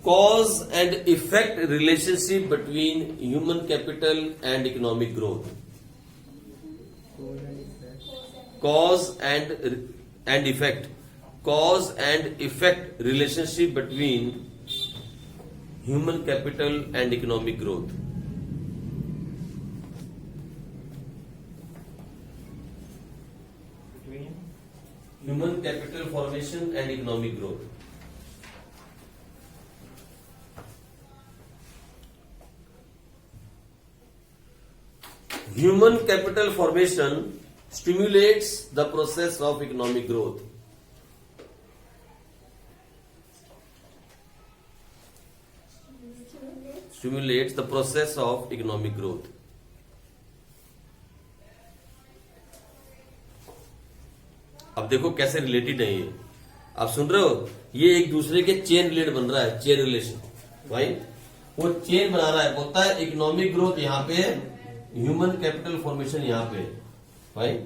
cause and effect relationship between human capital and economic growth. Cause and effect relationship between human capital and economic growth. Human capital formation and economic growth. Human capital formation stimulates the process of economic growth. Stimulates the process of economic growth. अब देखो कैसे related है ये. आप सुन रहे हो? ये एक दूसरे के चेन रिलेट बन रहा है, चेन रिलेशन. भाई वो चेन बना रहा है, बोलता है इकोनॉमिक ग्रोथ यहाँ पे, ह्यूमन कैपिटल फॉर्मेशन यहाँ पे. भाई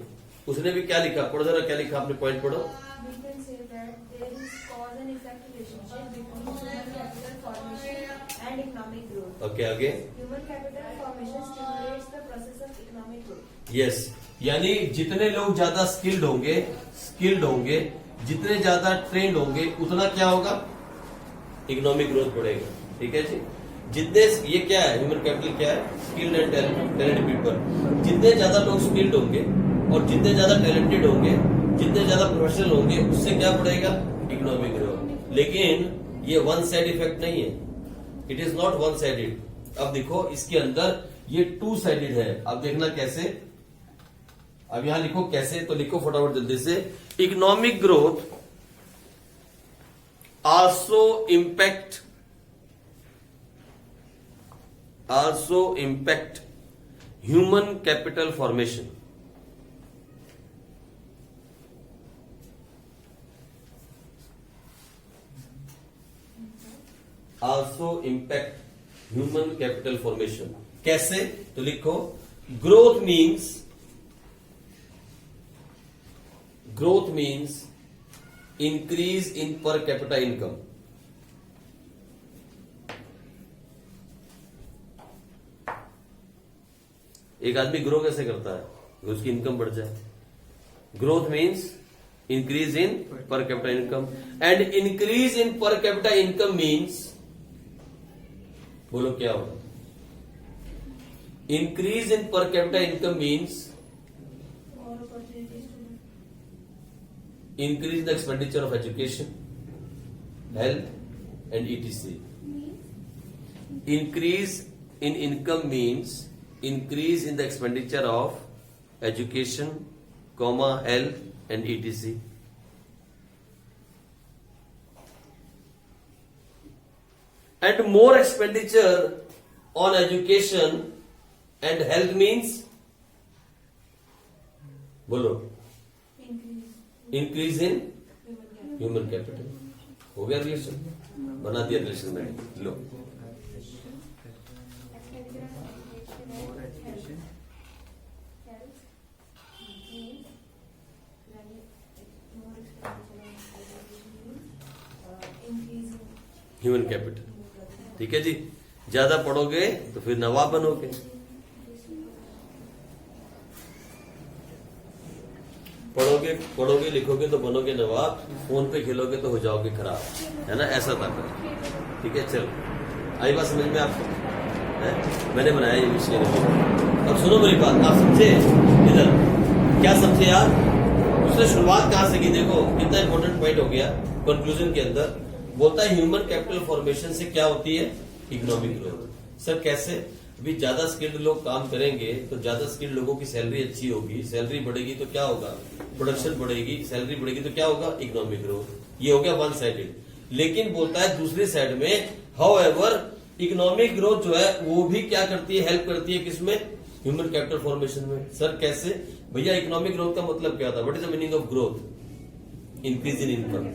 उसने भी क्या लिखा? पढ़ो जरा, क्या लिखा आपने? पॉइंट पढ़ो. We can say that there is cause and effect relationship between human capital formation and economic growth. Okay आगे. Human capital formation stimulates the process of economic growth. Yes, यानी जितने लोग ज्यादा स्किल्ड होंगे, जितने ज्यादा ट्रेंड होंगे, उतना क्या होगा? इकोनॉमिक ग्रोथ बढ़ेगा. ठीक है जी. जितने, ये क्या है? ह्यूमन कैपिटल क्या है? Skilled and talented people. जितने ज्यादा लोग स्किल्ड होंगे और जितने ज्यादा टैलेंटेड होंगे, जितने ज्यादा प्रोफेशनल होंगे, उससे क्या बढ़ेगा? Economic growth. लेकिन ये वन साइड इफेक्ट नहीं है. It is not one sided. अब देखो इसके अंदर ये टू साइडेड है. अब देखना कैसे. अब यहां लिखो कैसे, तो लिखो फटाफट जल्दी से. Economic growth also impact human capital formation. Also impact human capital formation. कैसे? तो लिखो growth means increase in per capita income. एक आदमी ग्रो कैसे करता है? उसकी इनकम बढ़ जाए. Growth means increase in per capita income, and increase in per capita income means, बोलो क्या होगा? Increase in per capita income means More opportunities to increase the expenditure of education, health and etc. Increase in income means increase in the expenditure of education, comma, health and etc. And more expenditure on education and health means, बोलो, increase increase in human capital. Human capital. हो गया relation, बना दिया relation में. लो, human capital. ठीक है जी. ज्यादा पढ़ोगे तो फिर नवाब बनोगे. पढ़ोगे लिखोगे तो बनोगे नवाब, फोन पे खेलोगे तो हो जाओगे खराब, है ना? ऐसा था कर. ठीक है, चलो, आई बात समझ में आपको? है? मैंने बनाया ये विषय. अब सुनो मेरी बात, आप समझे? इधर क्या समझे यार? उसने शुरुआत कहां से की? देखो कितना इंपॉर्टेंट पॉइंट हो गया. कंक्लूजन के अंदर बोलता है ह्यूमन कैपिटल फॉर्मेशन से क्या होती है? Economic growth. सर कैसे? अभी ज्यादा स्किल्ड लोग काम करेंगे तो ज्यादा स्किल्ड लोगों की सैलरी अच्छी होगी, सैलरी बढ़ेगी तो क्या होगा? प्रोडक्शन बढ़ेगी, सैलरी बढ़ेगी तो क्या होगा? Economic growth. ये हो गया वन साइडेड. लेकिन बोलता है दूसरी साइड में, हाउएवर इकोनॉमिक ग्रोथ जो है वो भी क्या करती है? हेल्प करती है किसमें? ह्यूमन कैपिटल फॉर्मेशन में. सर कैसे? भैया इकोनॉमिक ग्रोथ का मतलब क्या होता है? What is the meaning of growth? Increase in income.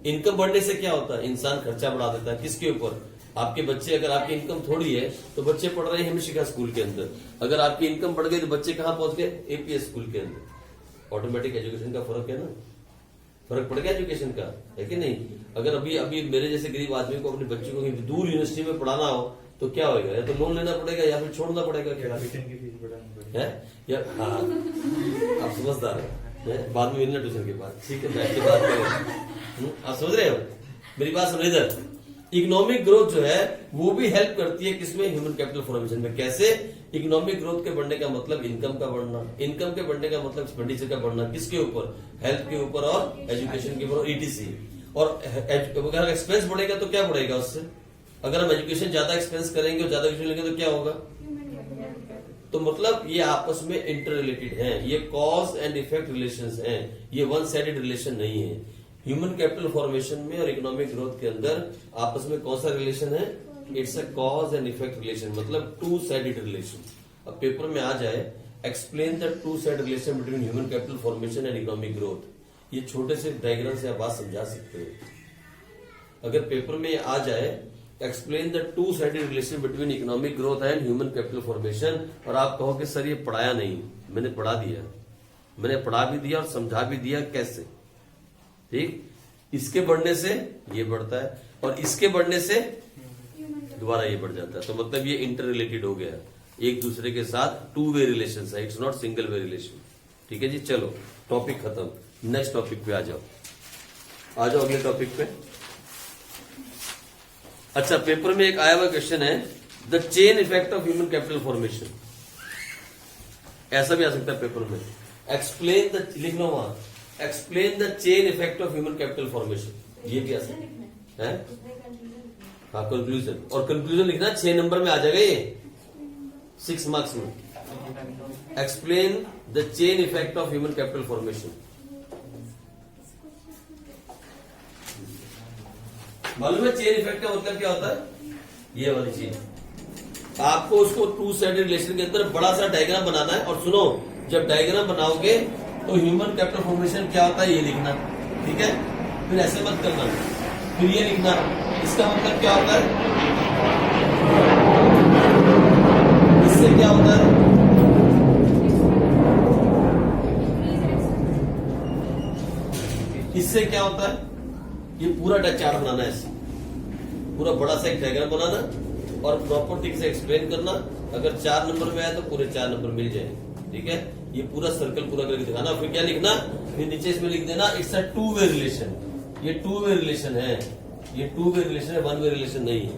Income बढ़ने से क्या होता है? इंसान खर्चा बढ़ा देता है. किसके ऊपर? आपके बच्चे, अगर आपकी इनकम थोड़ी है तो बच्चे पढ़ रहे हैं हिमशिखा स्कूल के अंदर. अगर आपकी इनकम बढ़ गई तो बच्चे कहां पहुंच गए? एपीएस स्कूल के अंदर. ऑटोमेटिक एजुकेशन का फर्क है ना? फर्क पड़ गया एजुकेशन का, है कि नहीं? अगर अभी मेरे जैसे गरीब आदमी को अपने बच्चे को दूर यूनिवर्सिटी में पढ़ाना हो तो क्या होगा? या तो लोन लेना पड़ेगा या फिर छोड़ना पड़ेगा. क्या है? या हाँ, आप समझदार है. बाद में मिलना ट्यूशन के बाद. ठीक है, बैठ के बात करें. आप समझ रहे हो मेरी बात? सुनो इधर. इकोनॉमिक ग्रोथ जो है वो भी हेल्प करती है किसमें? ह्यूमन कैपिटल फॉर्मेशन में. कैसे? इकोनॉमिक ग्रोथ के बढ़ने का मतलब इनकम का बढ़ना, इनकम के बढ़ने का मतलब एक्सपेंडिचर का बढ़ना. किसके ऊपर? हेल्थ के ऊपर और एजुकेशन के ऊपर, ईटीसी. और अगर एक्सपेंस बढ़ेगा तो क्या बढ़ेगा उससे? अगर हम एजुकेशन ज्यादा एक्सपेंस करेंगे और ज्यादा एजुकेशन लेंगे तो क्या होगा? तो मतलब ये आपस में इंटर रिलेटेड है. ये कॉज एंड इफेक्ट रिलेशंस हैं. ये वन साइडेड रिलेशन नहीं है. ह्यूमन कैपिटल फॉर्मेशन में और इकोनॉमिक ग्रोथ के अंदर आपस में कौन सा रिलेशन है? It's a cause and effect relation, मतलब टू साइडेड रिलेशन. अब पेपर में आ जाए, explain the two side relation between human capital formation and economic growth. ये छोटे से डायग्राम से आप बात समझा सकते हो. अगर पेपर में आ जाए, explain the two sided relation between economic growth and human capital formation, और आप कहो कि सर ये पढ़ाया नहीं. मैंने पढ़ा दिया, मैंने पढ़ा भी दिया और समझा भी दिया कैसे. ठीक, इसके बढ़ने से ये बढ़ता है और इसके बढ़ने से दोबारा ये बढ़ जाता है. तो मतलब ये इंटर रिलेटेड हो गया, एक दूसरे के साथ टू वे रिलेशन है. It's not single way relation. ठीक है जी. चलो टॉपिक खत्म. नेक्स्ट टॉपिक पे आ जाओ अगले टॉपिक पे. अच्छा, पेपर में एक आया हुआ क्वेश्चन है, the chain effect of human capital formation. ऐसा भी आ सकता है पेपर में. एक्सप्लेन द, लिख लो वहां, explain the chain effect of human capital formation. ये भी आ सकता है. हाँ, कंक्लूजन. और कंक्लूजन लिखना 6 नंबर में आ जाएगा, ये 6 मार्क्स में. Explain the chain effect of human capital formation. मालूम है चेन इफेक्ट का मतलब क्या होता है? ये वाली चीज. आपको उसको टू साइडेड रिलेशन के अंदर बड़ा सा डायग्राम बनाना है. और सुनो, जब डायग्राम बनाओगे तो ह्यूमन कैपिटल फॉर्मेशन क्या होता है ये लिखना. ठीक है, फिर ऐसे मत करना, फिर ये लिखना. इसका मतलब क्या होता है? इससे क्या होता है? इससे क्या होता है? ये पूरा चार्ट बनाना है, पूरा बड़ा सा एक डायग्राम बनाना और प्रॉपर ठीक से एक्सप्लेन करना. अगर 4 नंबर में आए तो पूरे 4 नंबर मिल जाए. ठीक है, ये पूरा सर्कल पूरा करके दिखाना, फिर क्या लिखना, फिर नीचे इसमें लिख देना it's a two way relation. ये टू वे रिलेशन है, ये टू वे रिलेशन है, वन वे रिलेशन नहीं है,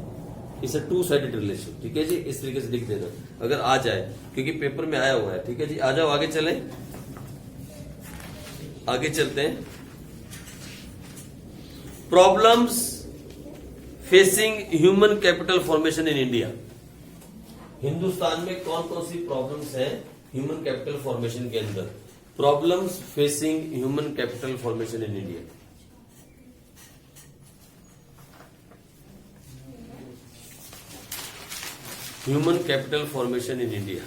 it's a two sided relation. ठीक है जी, इस तरीके से लिख देना अगर आ जाए, क्योंकि पेपर में आया हुआ है। ठीक है जी, आ जाओ आगे चलें, आगे चलते हैं। Problems facing human capital formation in India. Hindustan में कौन कौन सी प्रॉब्लम्स हैं ह्यूमन कैपिटल फॉर्मेशन के अंदर? Problems facing human capital formation in India. Human capital formation in India.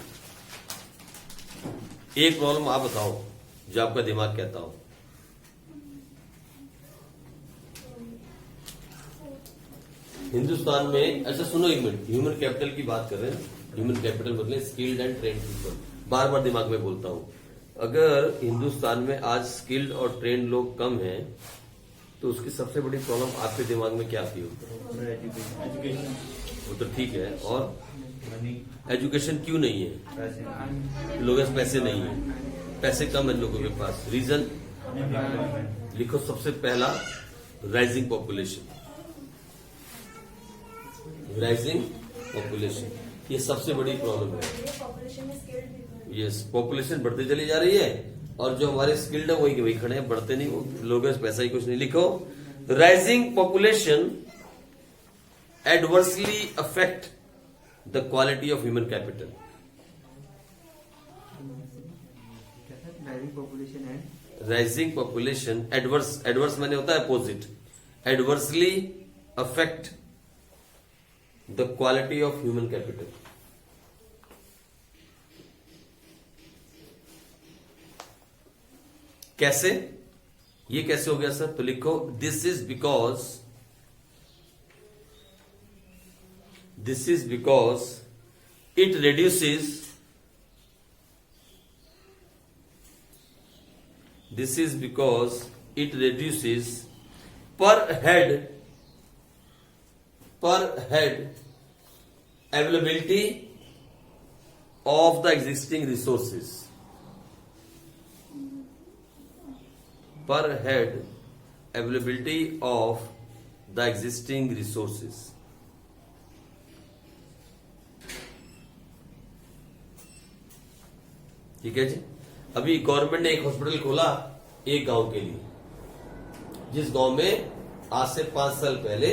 एक प्रॉब्लम आप बताओ जो आपका दिमाग कहता हो। हिंदुस्तान में, अच्छा सुनो एक मिनट, ह्यूमन कैपिटल की बात कर रहे हैं। ह्यूमन कैपिटल मतलब स्किल्ड एंड ट्रेंड पीपल। बार बार दिमाग में बोलता हूं, अगर हिंदुस्तान में आज स्किल्ड और ट्रेंड लोग कम हैं तो उसकी सबसे बड़ी प्रॉब्लम आपके दिमाग में क्या आती होगी? एजुकेशन, वो तो ठीक है, और मनी, एजुकेशन क्यों नहीं है? पैसे, लोगों के पास पैसे नहीं है, पैसे कम है लोगों के पास। रीजन लिखो, सबसे पहला राइजिंग पॉपुलेशन। राइजिंग पॉपुलेशन ये सबसे बड़ी प्रॉब्लम है। पॉपुलेशन में स्किल्ड पीपल। यस, पॉपुलेशन बढ़ती चली जा रही है और जो हमारे स्किल्ड है वही खड़े हैं, बढ़ते नहीं, वो लोगों के पैसा ही कुछ नहीं। लिखो, rising population adversely affect the quality of human capital. Rising population and rising population adverse, adverse मैंने होता है opposite, adversely affect the quality of human capital. कैसे, ये कैसे हो गया सर? तो लिखो, this is because it reduces, this is because it reduces per head availability of the existing resources. Per head availability of the existing resources. ठीक है जी। अभी गवर्नमेंट ने एक हॉस्पिटल खोला एक गांव के लिए, जिस गांव में आज से 5 साल पहले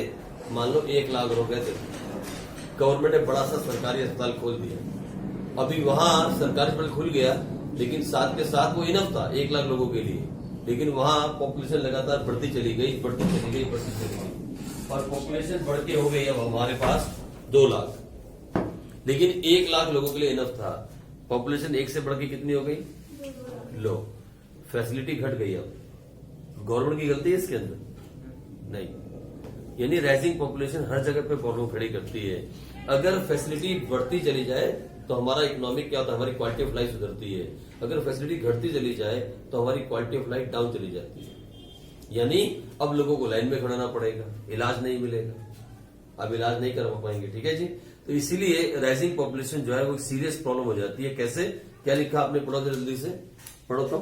मान लो 1 लाख रुपए थे। गवर्नमेंट ने बड़ा सा सरकारी अस्पताल खोल दिया। अभी वहां सरकारी अस्पताल खुल गया, लेकिन साथ के साथ वो इनफ था 1 लाख लोगों के लिए, लेकिन वहां पॉपुलेशन लगातार बढ़ती चली गई, और पॉपुलेशन बढ़ के हो गई अब हमारे पास 2 लाख, लेकिन 1 लाख लोगों के लिए इनफ था। पॉपुलेशन 1 से बढ़ के कितनी हो गई? लो, फैसिलिटी घट गई। अब गवर्नमेंट की गलती है इसके अंदर? नहीं। यानी राइजिंग पॉपुलेशन हर जगह पे प्रॉब्लम खड़ी करती है। अगर फैसिलिटी बढ़ती चली जाए तो हमारा इकोनॉमिक क्या होता है, हमारी क्वालिटी ऑफ लाइफ सुधरती है। अगर फैसिलिटी घटती चली जाए तो हमारी क्वालिटी ऑफ लाइफ डाउन चली जाती है। यानी अब लोगों को लाइन में खड़ाना पड़ेगा, इलाज नहीं मिलेगा, अब इलाज नहीं करवा पाएंगे। ठीक है जी। तो इसीलिए राइजिंग पॉपुलेशन जो है वो सीरियस प्रॉब्लम हो जाती है। कैसे, क्या लिखा आपने? पढ़ो जल्दी से, पढ़ो तो।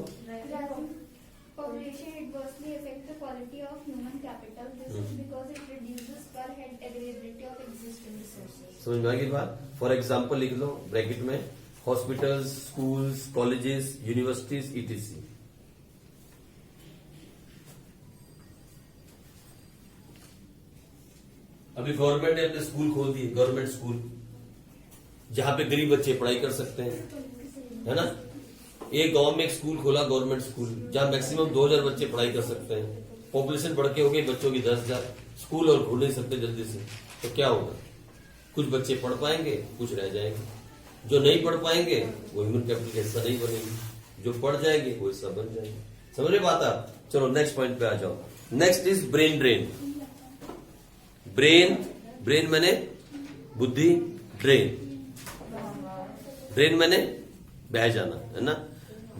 Population adversely affect the quality of human capital. This is because it reduces per head availability of existing resources. समझ में आ गई बात? फॉर एग्जाम्पल लिख लो ब्रैकेट में, hospitals, schools, colleges, universities, etc. अभी गवर्नमेंट ने अपने स्कूल खोल दिए, गवर्नमेंट स्कूल, जहां पे गरीब बच्चे पढ़ाई कर सकते हैं, है ना। एक गांव में एक स्कूल खोला, गवर्नमेंट स्कूल, जहां मैक्सिमम 2000 बच्चे पढ़ाई कर सकते हैं। पॉपुलेशन बढ़ के हो गई बच्चों की 10,000, स्कूल और खोल नहीं सकते जल्दी से, तो क्या होगा? कुछ बच्चे पढ़ पाएंगे, कुछ रह जाएंगे। जो नहीं पढ़ पाएंगे वो ह्यूमन कैपिटल का हिस्सा नहीं बनेंगे, जो पढ़ जाएंगे वो हिस्सा बन जाएंगे। समझ में बात आप? चलो नेक्स्ट पॉइंट पे आ जाओ। Next is brain drain. Brain मैंने बुद्धि, ड्रेन मैंने बह जाना, है ना।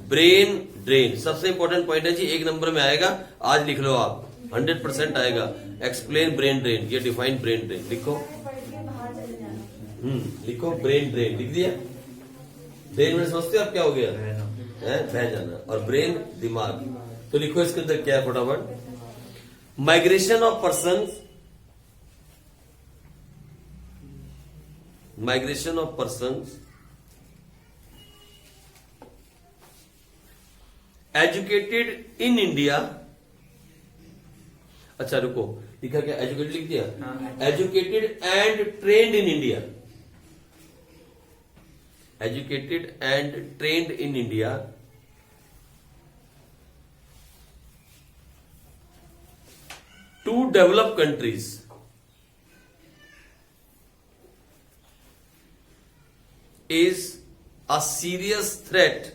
ब्रेन ड्रेन सबसे इंपॉर्टेंट पॉइंट है जी, 1 नंबर में आएगा, आज लिख लो आप, 100% आएगा। एक्सप्लेन ब्रेन ड्रेन, ये डिफाइन ब्रेन ड्रेन। लिखो, पढ़ के बाहर चले जाना। लिखो ब्रेन ड्रेन, लिख दिया। ब्रेन में समझते हो आप क्या हो गया? है बह जाना, और ब्रेन दिमाग। तो लिखो इसके अंदर क्या है फटाफट, migration of persons, migration of persons educated in India. अच्छा रुको, लिखा क्या, एजुकेटेड लिख दिया, educated and trained in India, educated and trained in India to develop countries is a serious threat.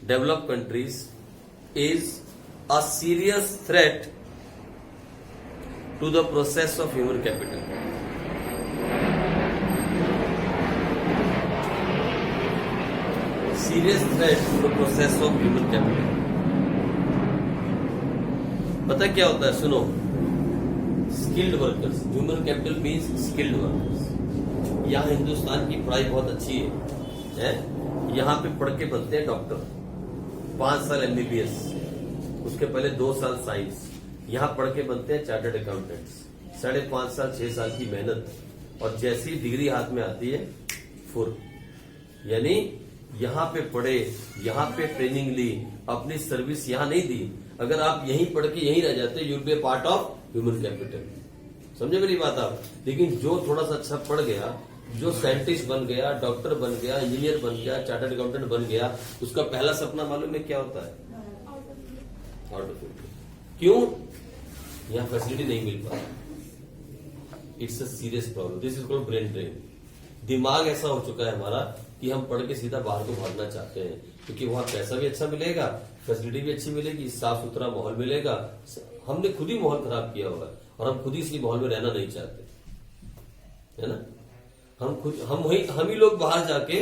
Developed countries is a serious threat to the process of human capital. Serious threat to the process of human capital. पता क्या होता है, सुनो, skilled workers, human capital means skilled workers. यहाँ हिंदुस्तान की पढ़ाई बहुत अच्छी है? यहाँ पे पढ़ के बनते हैं डॉक्टर, 5 साल एमबीबीएस, उसके पहले 2 साल साइंस, यहाँ पढ़ के बनते हैं चार्टर्ड अकाउंटेंट्स, 5.5 साल 6 साल की मेहनत, और जैसी डिग्री हाथ में आती है फुर, यानी यहाँ पे पढ़े, यहाँ पे ट्रेनिंग ली, अपनी सर्विस यहाँ नहीं दी। अगर आप यहीं पढ़ के यहीं रह जाते, you will be part of human capital. समझे मेरी बात आप? लेकिन जो थोड़ा सा अच्छा पढ़ गया, जो साइंटिस्ट बन गया, डॉक्टर बन गया, इंजीनियर बन गया, चार्टर्ड अकाउंटेंट बन गया, उसका पहला सपना मालूम है क्या होता है? Out of India. क्यों? यहाँ फैसिलिटी नहीं मिल पाती। It's a serious problem, this is called brain drain. दिमाग ऐसा हो चुका है हमारा कि हम पढ़ के सीधा बाहर को भागना चाहते हैं, क्योंकि वहां पैसा भी अच्छा मिलेगा, फैसिलिटी भी अच्छी मिलेगी, साफ सुथरा माहौल मिलेगा। हमने खुद ही माहौल खराब किया हुआ है, और हम खुद ही इसी माहौल में रहना नहीं चाहते, है ना? हम ही लोग बाहर जाके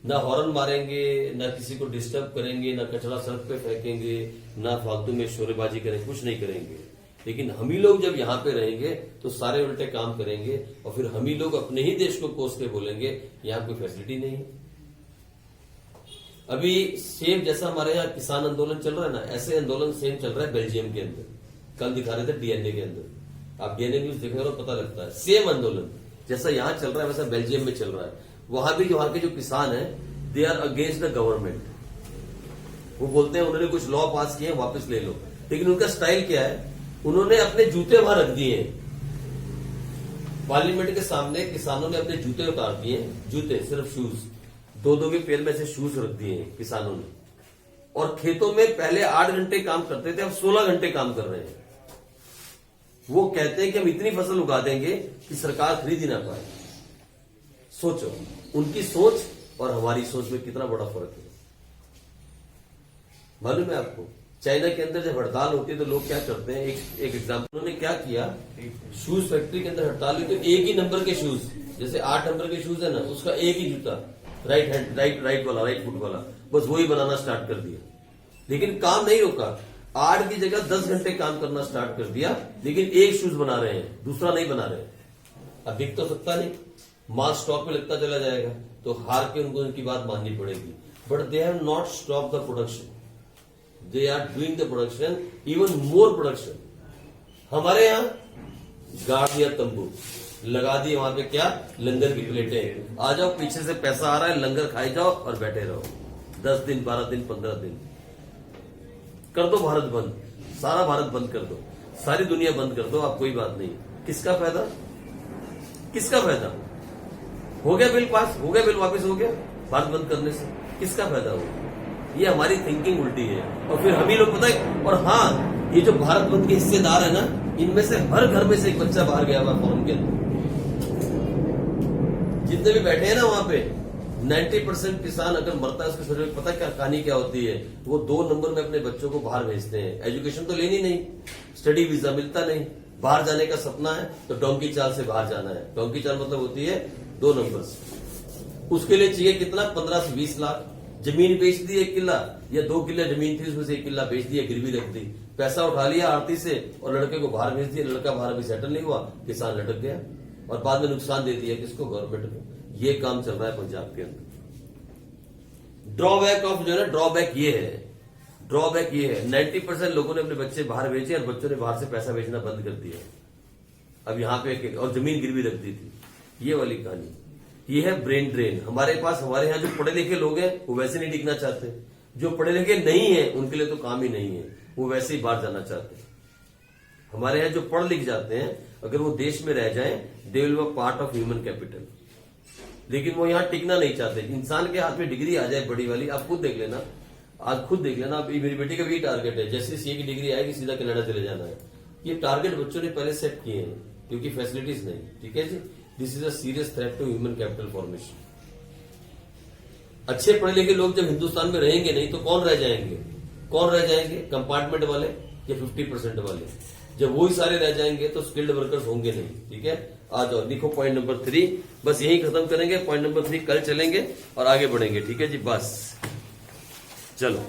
ना हॉर्न मारेंगे, ना किसी को डिस्टर्ब करेंगे, ना कचरा सड़क पे फेंकेंगे, ना फालतू में शोरेबाजी करेंगे, कुछ नहीं करेंगे। लेकिन हम ही लोग जब यहाँ पे रहेंगे तो सारे उल्टे काम करेंगे, और फिर हम ही लोग अपने ही देश को कोस के बोलेंगे यहाँ कोई फैसिलिटी नहीं है। अभी सेम जैसा हमारे यहाँ किसान आंदोलन चल रहा है ना, ऐसे आंदोलन सेम चल रहा है बेल्जियम के अंदर। कल दिखा रहे थे डीएनए के अंदर, आप डीएनए न्यूज देखोगे तो पता लगता है, सेम आंदोलन जैसा यहाँ चल रहा है वैसा बेल्जियम में चल रहा है। वहां भी वहां के जो किसान है, they are against the government. वो बोलते हैं उन्होंने कुछ लॉ पास किए, वापस ले लो। लेकिन उनका स्टाइल क्या है, उन्होंने अपने जूते वहां रख दिए हैं। पार्लियामेंट के सामने किसानों ने अपने जूते उतार दिए, जूते सिर्फ शूज, 2-2 के पैर में से शूज रख दिए हैं किसानों ने। और खेतों में पहले 8 घंटे काम करते थे, अब 16 घंटे काम कर रहे हैं। वो कहते हैं कि हम इतनी फसल उगा देंगे कि सरकार खरीद ही ना पाए। सोचो, उनकी सोच और हमारी सोच में कितना बड़ा फर्क है। मालूम है आपको, चाइना के अंदर जब हड़ताल होती है तो लोग क्या करते हैं, एक एग्जाम्पल, उन्होंने क्या किया, शूज फैक्ट्री के अंदर हड़ताल हुई तो एक ही नंबर के शूज, जैसे 8 नंबर के शूज है ना, उसका एक ही जूता, राइट फुट वाला, बस वही बनाना स्टार्ट कर दिया। लेकिन काम नहीं रोका, 8 की जगह 10 घंटे काम करना स्टार्ट कर दिया, लेकिन एक शूज बना रहे हैं, दूसरा नहीं बना रहे। अब बिक तो सकता नहीं, माल स्टॉक में लगता चला जाएगा, तो हार के उनको उनकी बात माननी पड़ेगी। But they have not stop the production, they are doing the production, even more production. हमारे यहाँ गाड़ दिया तंबू, लगा दिए वहां पे क्या, लंगर की प्लेटें, आ जाओ, पीछे से पैसा आ रहा है, लंगर खाई जाओ और बैठे रहो। 10 दिन, 12 दिन, 15 दिन कर दो भारत बंद, सारा भारत बंद कर दो, सारी दुनिया बंद कर दो, आप कोई बात नहीं। किसका फायदा, किसका फायदा? हो गया बिल पास, हो गया बिल वापस, हो गया भारत बंद करने से, किसका फायदा होगा? ये हमारी थिंकिंग उल्टी है। और फिर हम ही लोग पता है, और हाँ, ये जो भारत बंद के हिस्सेदार है ना, इनमें से हर घर में से एक बच्चा बाहर गया हुआ फॉरम के अंदर। जितने भी बैठे हैं ना वहां पे, 90% किसान अगर मरता है उसके शरीर में पता क्या कहानी क्या होती है, वो 2 नंबर में अपने बच्चों को बाहर भेजते हैं। एजुकेशन तो लेनी नहीं, स्टडी वीजा मिलता नहीं, बाहर जाने का सपना है तो डोंकी चाल से बाहर जाना है। डोंकी चाल मतलब होती है 2 नंबर। उसके लिए चाहिए कितना, 15 से 20 लाख। जमीन बेच दी 1 किला या 2 किले जमीन थी, उसमें से 1 किला बेच दिया, गिरवी रख दी, पैसा उठा लिया आरती से और लड़के को बाहर भेज दिया। लड़का बाहर अभी सेटल नहीं हुआ, किसान लटक गया और बाद में नुकसान दे दिया किसको, गवर्नमेंट को। ये काम चल रहा है पंजाब के अंदर। ड्रॉबैक ऑफ जो है ना, ड्रॉबैक ये है 90% लोगों ने अपने बच्चे बाहर भेजे और बच्चों ने बाहर से पैसा भेजना बंद कर दिया। अब यहाँ पे और जमीन गिरवी रख दी थी, ये वाली कहानी। ये है ब्रेन ड्रेन। हमारे यहाँ जो पढ़े लिखे लोग हैं वो वैसे नहीं टिकना चाहते, जो पढ़े लिखे नहीं है उनके लिए तो काम ही नहीं है, वो वैसे ही बाहर जाना चाहते हैं। हमारे यहाँ जो पढ़ लिख जाते हैं अगर वो देश में रह जाएं, they will be part of human capital, लेकिन वो यहाँ टिकना नहीं चाहते। इंसान के हाथ में डिग्री आ जाए बड़ी वाली, आप खुद देख लेना, आज खुद देख लेना। अभी मेरी बेटी का भी टारगेट है, जैसे सीए की डिग्री आएगी सीधा कनाडा चले जाना है। ये टारगेट बच्चों ने पहले सेट किए हैं क्योंकि फैसिलिटीज नहीं। ठीक है जी, this is a serious threat to human capital formation. अच्छे पढ़े लिखे लोग जब हिंदुस्तान में रहेंगे नहीं तो कौन रह जाएंगे? कंपार्टमेंट वाले या 50% वाले? जब वो ही सारे रह जाएंगे तो स्किल्ड वर्कर्स होंगे नहीं। ठीक है, आ जाओ लिखो पॉइंट नंबर 3। बस यही खत्म करेंगे, पॉइंट नंबर 3 कल चलेंगे और आगे बढ़ेंगे। ठीक है जी, बस चलो।